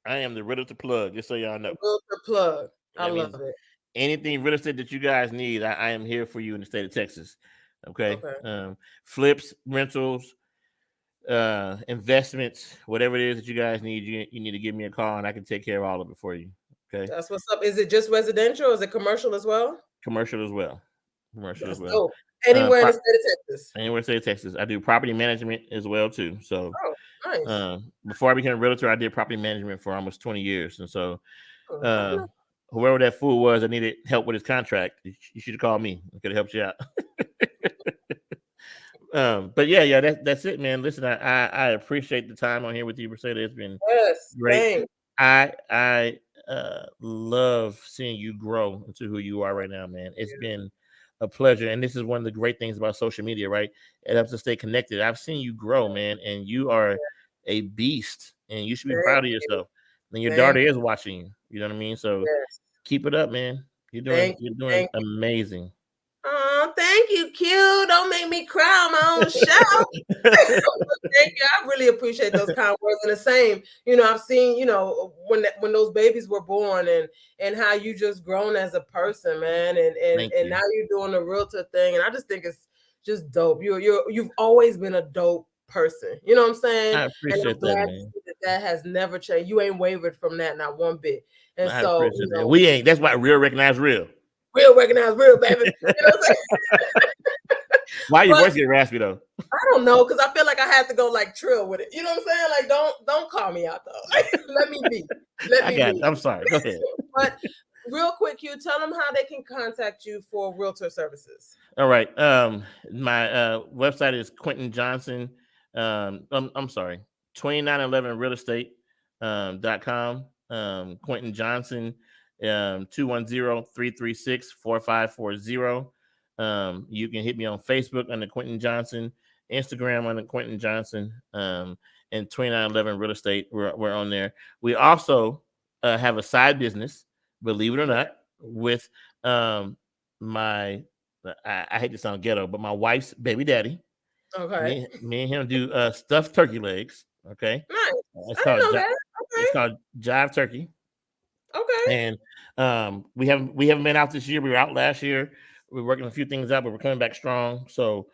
I am the real to plug, just so y'all know. The realtor plug. I That love means it. anything real estate that you guys need, I am here for you in the state of Texas. Okay. Okay. Flips, rentals, investments, whatever it is that you guys need, you need to give me a call and I can take care of all of it for you. Okay. That's what's up. Is it just residential or is it commercial as well? Commercial as well. Commercial as That's well. dope. Anywhere in the Pro- state of Texas. anywhere in the state of Texas. I do property management as well too. So Oh, nice. before I became a realtor, I did property management for almost 20 years. And so Oh, I uh, know. whoever that fool was that needed help with his contract, you should have called me. I could have helped you out. But yeah, that's it, man. Listen, I appreciate the time on here with you, Mercedes. It's been Yes, great. thanks. I love seeing you grow into who you are right now, man. It's been a pleasure, and this is one of the great things about social media, right? It helps us stay connected. I've seen you grow, man, and you are a beast, and you should be Thank proud of you. yourself. And your daughter Thank is watching you. You know what I mean? So Yes. keep it up, man. You're doing Thank you. you're doing Thank you. amazing. Oh, thank you, Q. Don't make me cry on my own show. Thank you. I really appreciate those kind words. And the same, I've seen, when those babies were born, and how you just grown as a person, man. And and Thank and you. now you're doing the realtor thing. And I just think it's just dope. You've always been a dope person. You know what I'm saying? I And I'm appreciate that, glad to man. see that has never changed. You ain't wavered from that, not one bit. And I so, appreciate that. We ain't. That's why real recognize real. real recognize real, baby. You know what I'm saying? Why your But voice get raspy though? I don't know, because I feel like I had to go like trill with it. You know what I'm saying? Like, don't call me out though. Let me be. Let I me got it. be. I'm sorry. Go ahead. But real quick, you tell them how they can contact you for realtor services. All right. My website is Quentin Johnson. I'm sorry, 2911 real estate .com. Quentin Johnson 210-336-4540. You can hit me on Facebook under Quentin Johnson, Instagram under Quentin Johnson, and 2911 real estate. We're on there. We also have a side business, believe it or not, with my I hate to sound ghetto, but my wife's baby daddy. Okay. Me and him do stuffed turkey legs. Okay, Nice. it's I didn't called know that. it's called Jive Turkey, Okay. and we haven't been out this year. We were out last year. We're working a few things out, but we're coming back strong. So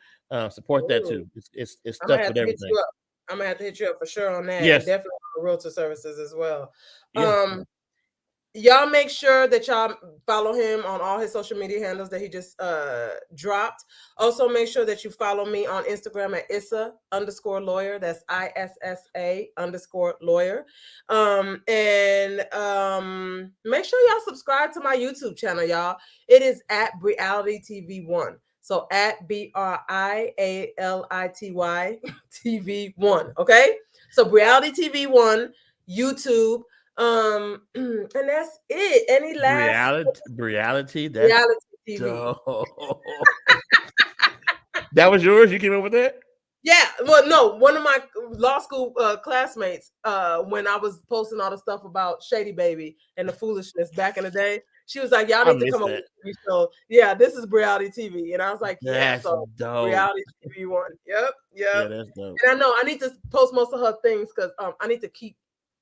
support that Ooh. too. It's I'm gonna stuffed have with to hit everything. you up. I'm gonna have to hit you up for sure on that, and Yes, definitely on the realtor services as well. yeah. Y'all make sure that y'all follow him on all his social media handles that he just dropped. Also, make sure that you follow me on Instagram at issa_lawyer. That's ISSA_lawyer. And make sure y'all subscribe to my YouTube channel, y'all. It is at Reality TV One. So at BRIALITY TV1. Okay. So Reality TV One, YouTube. And that's it. Any last Reality. That's reality TV? dope. That was yours. You came up with that. Yeah, well, no, one of my law school classmates, when I was posting all the stuff about Shady Baby and the foolishness back in the day, she was like, "Y'all I need to missed come up that. with a TV show." Yeah, this is reality TV, and I was like, "Yeah." That's So dope. reality TV one. Yep, Yeah, yep. that's dope. And I know I need to post most of her things, because I need to keep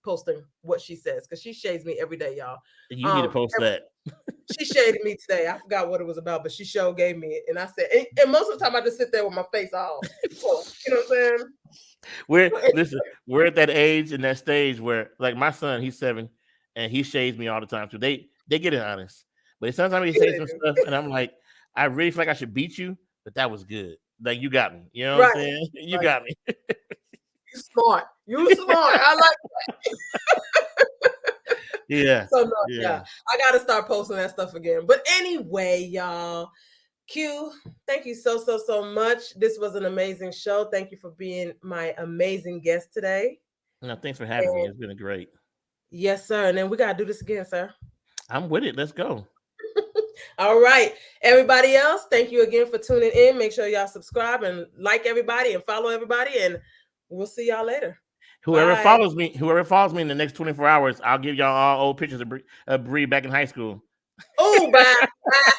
posting what she says, because she shades me every day, y'all. You need to post that. She shaded me today. I forgot what it was about, but she sure gave me it. And I said, and most of the time I just sit there with my face all full. You know what I'm saying? We're at that age and that stage where, like, my son, he's 7, and he shades me all the time too. They get it honest, but sometimes he says some stuff, and I'm like, I really feel like I should beat you, but that was good. Like, you got me. You know what I'm Right. saying? You Right. got me. You smart. You smart. I like Yeah. so no, Yeah. yeah. I gotta start posting that stuff again. But anyway, y'all. Q, thank you so much. This was an amazing show. Thank you for being my amazing guest today. No, thanks for having me. And It's been a great. yes, sir. And then we gotta do this again, sir. I'm with it. Let's go. All right. Everybody else, thank you again for tuning in. Make sure y'all subscribe and like everybody and follow everybody. And we'll see y'all later. Whoever Bye. follows me in the next 24 hours, I'll give y'all all old pictures of Bree back in high school. Oh, bye. Bye.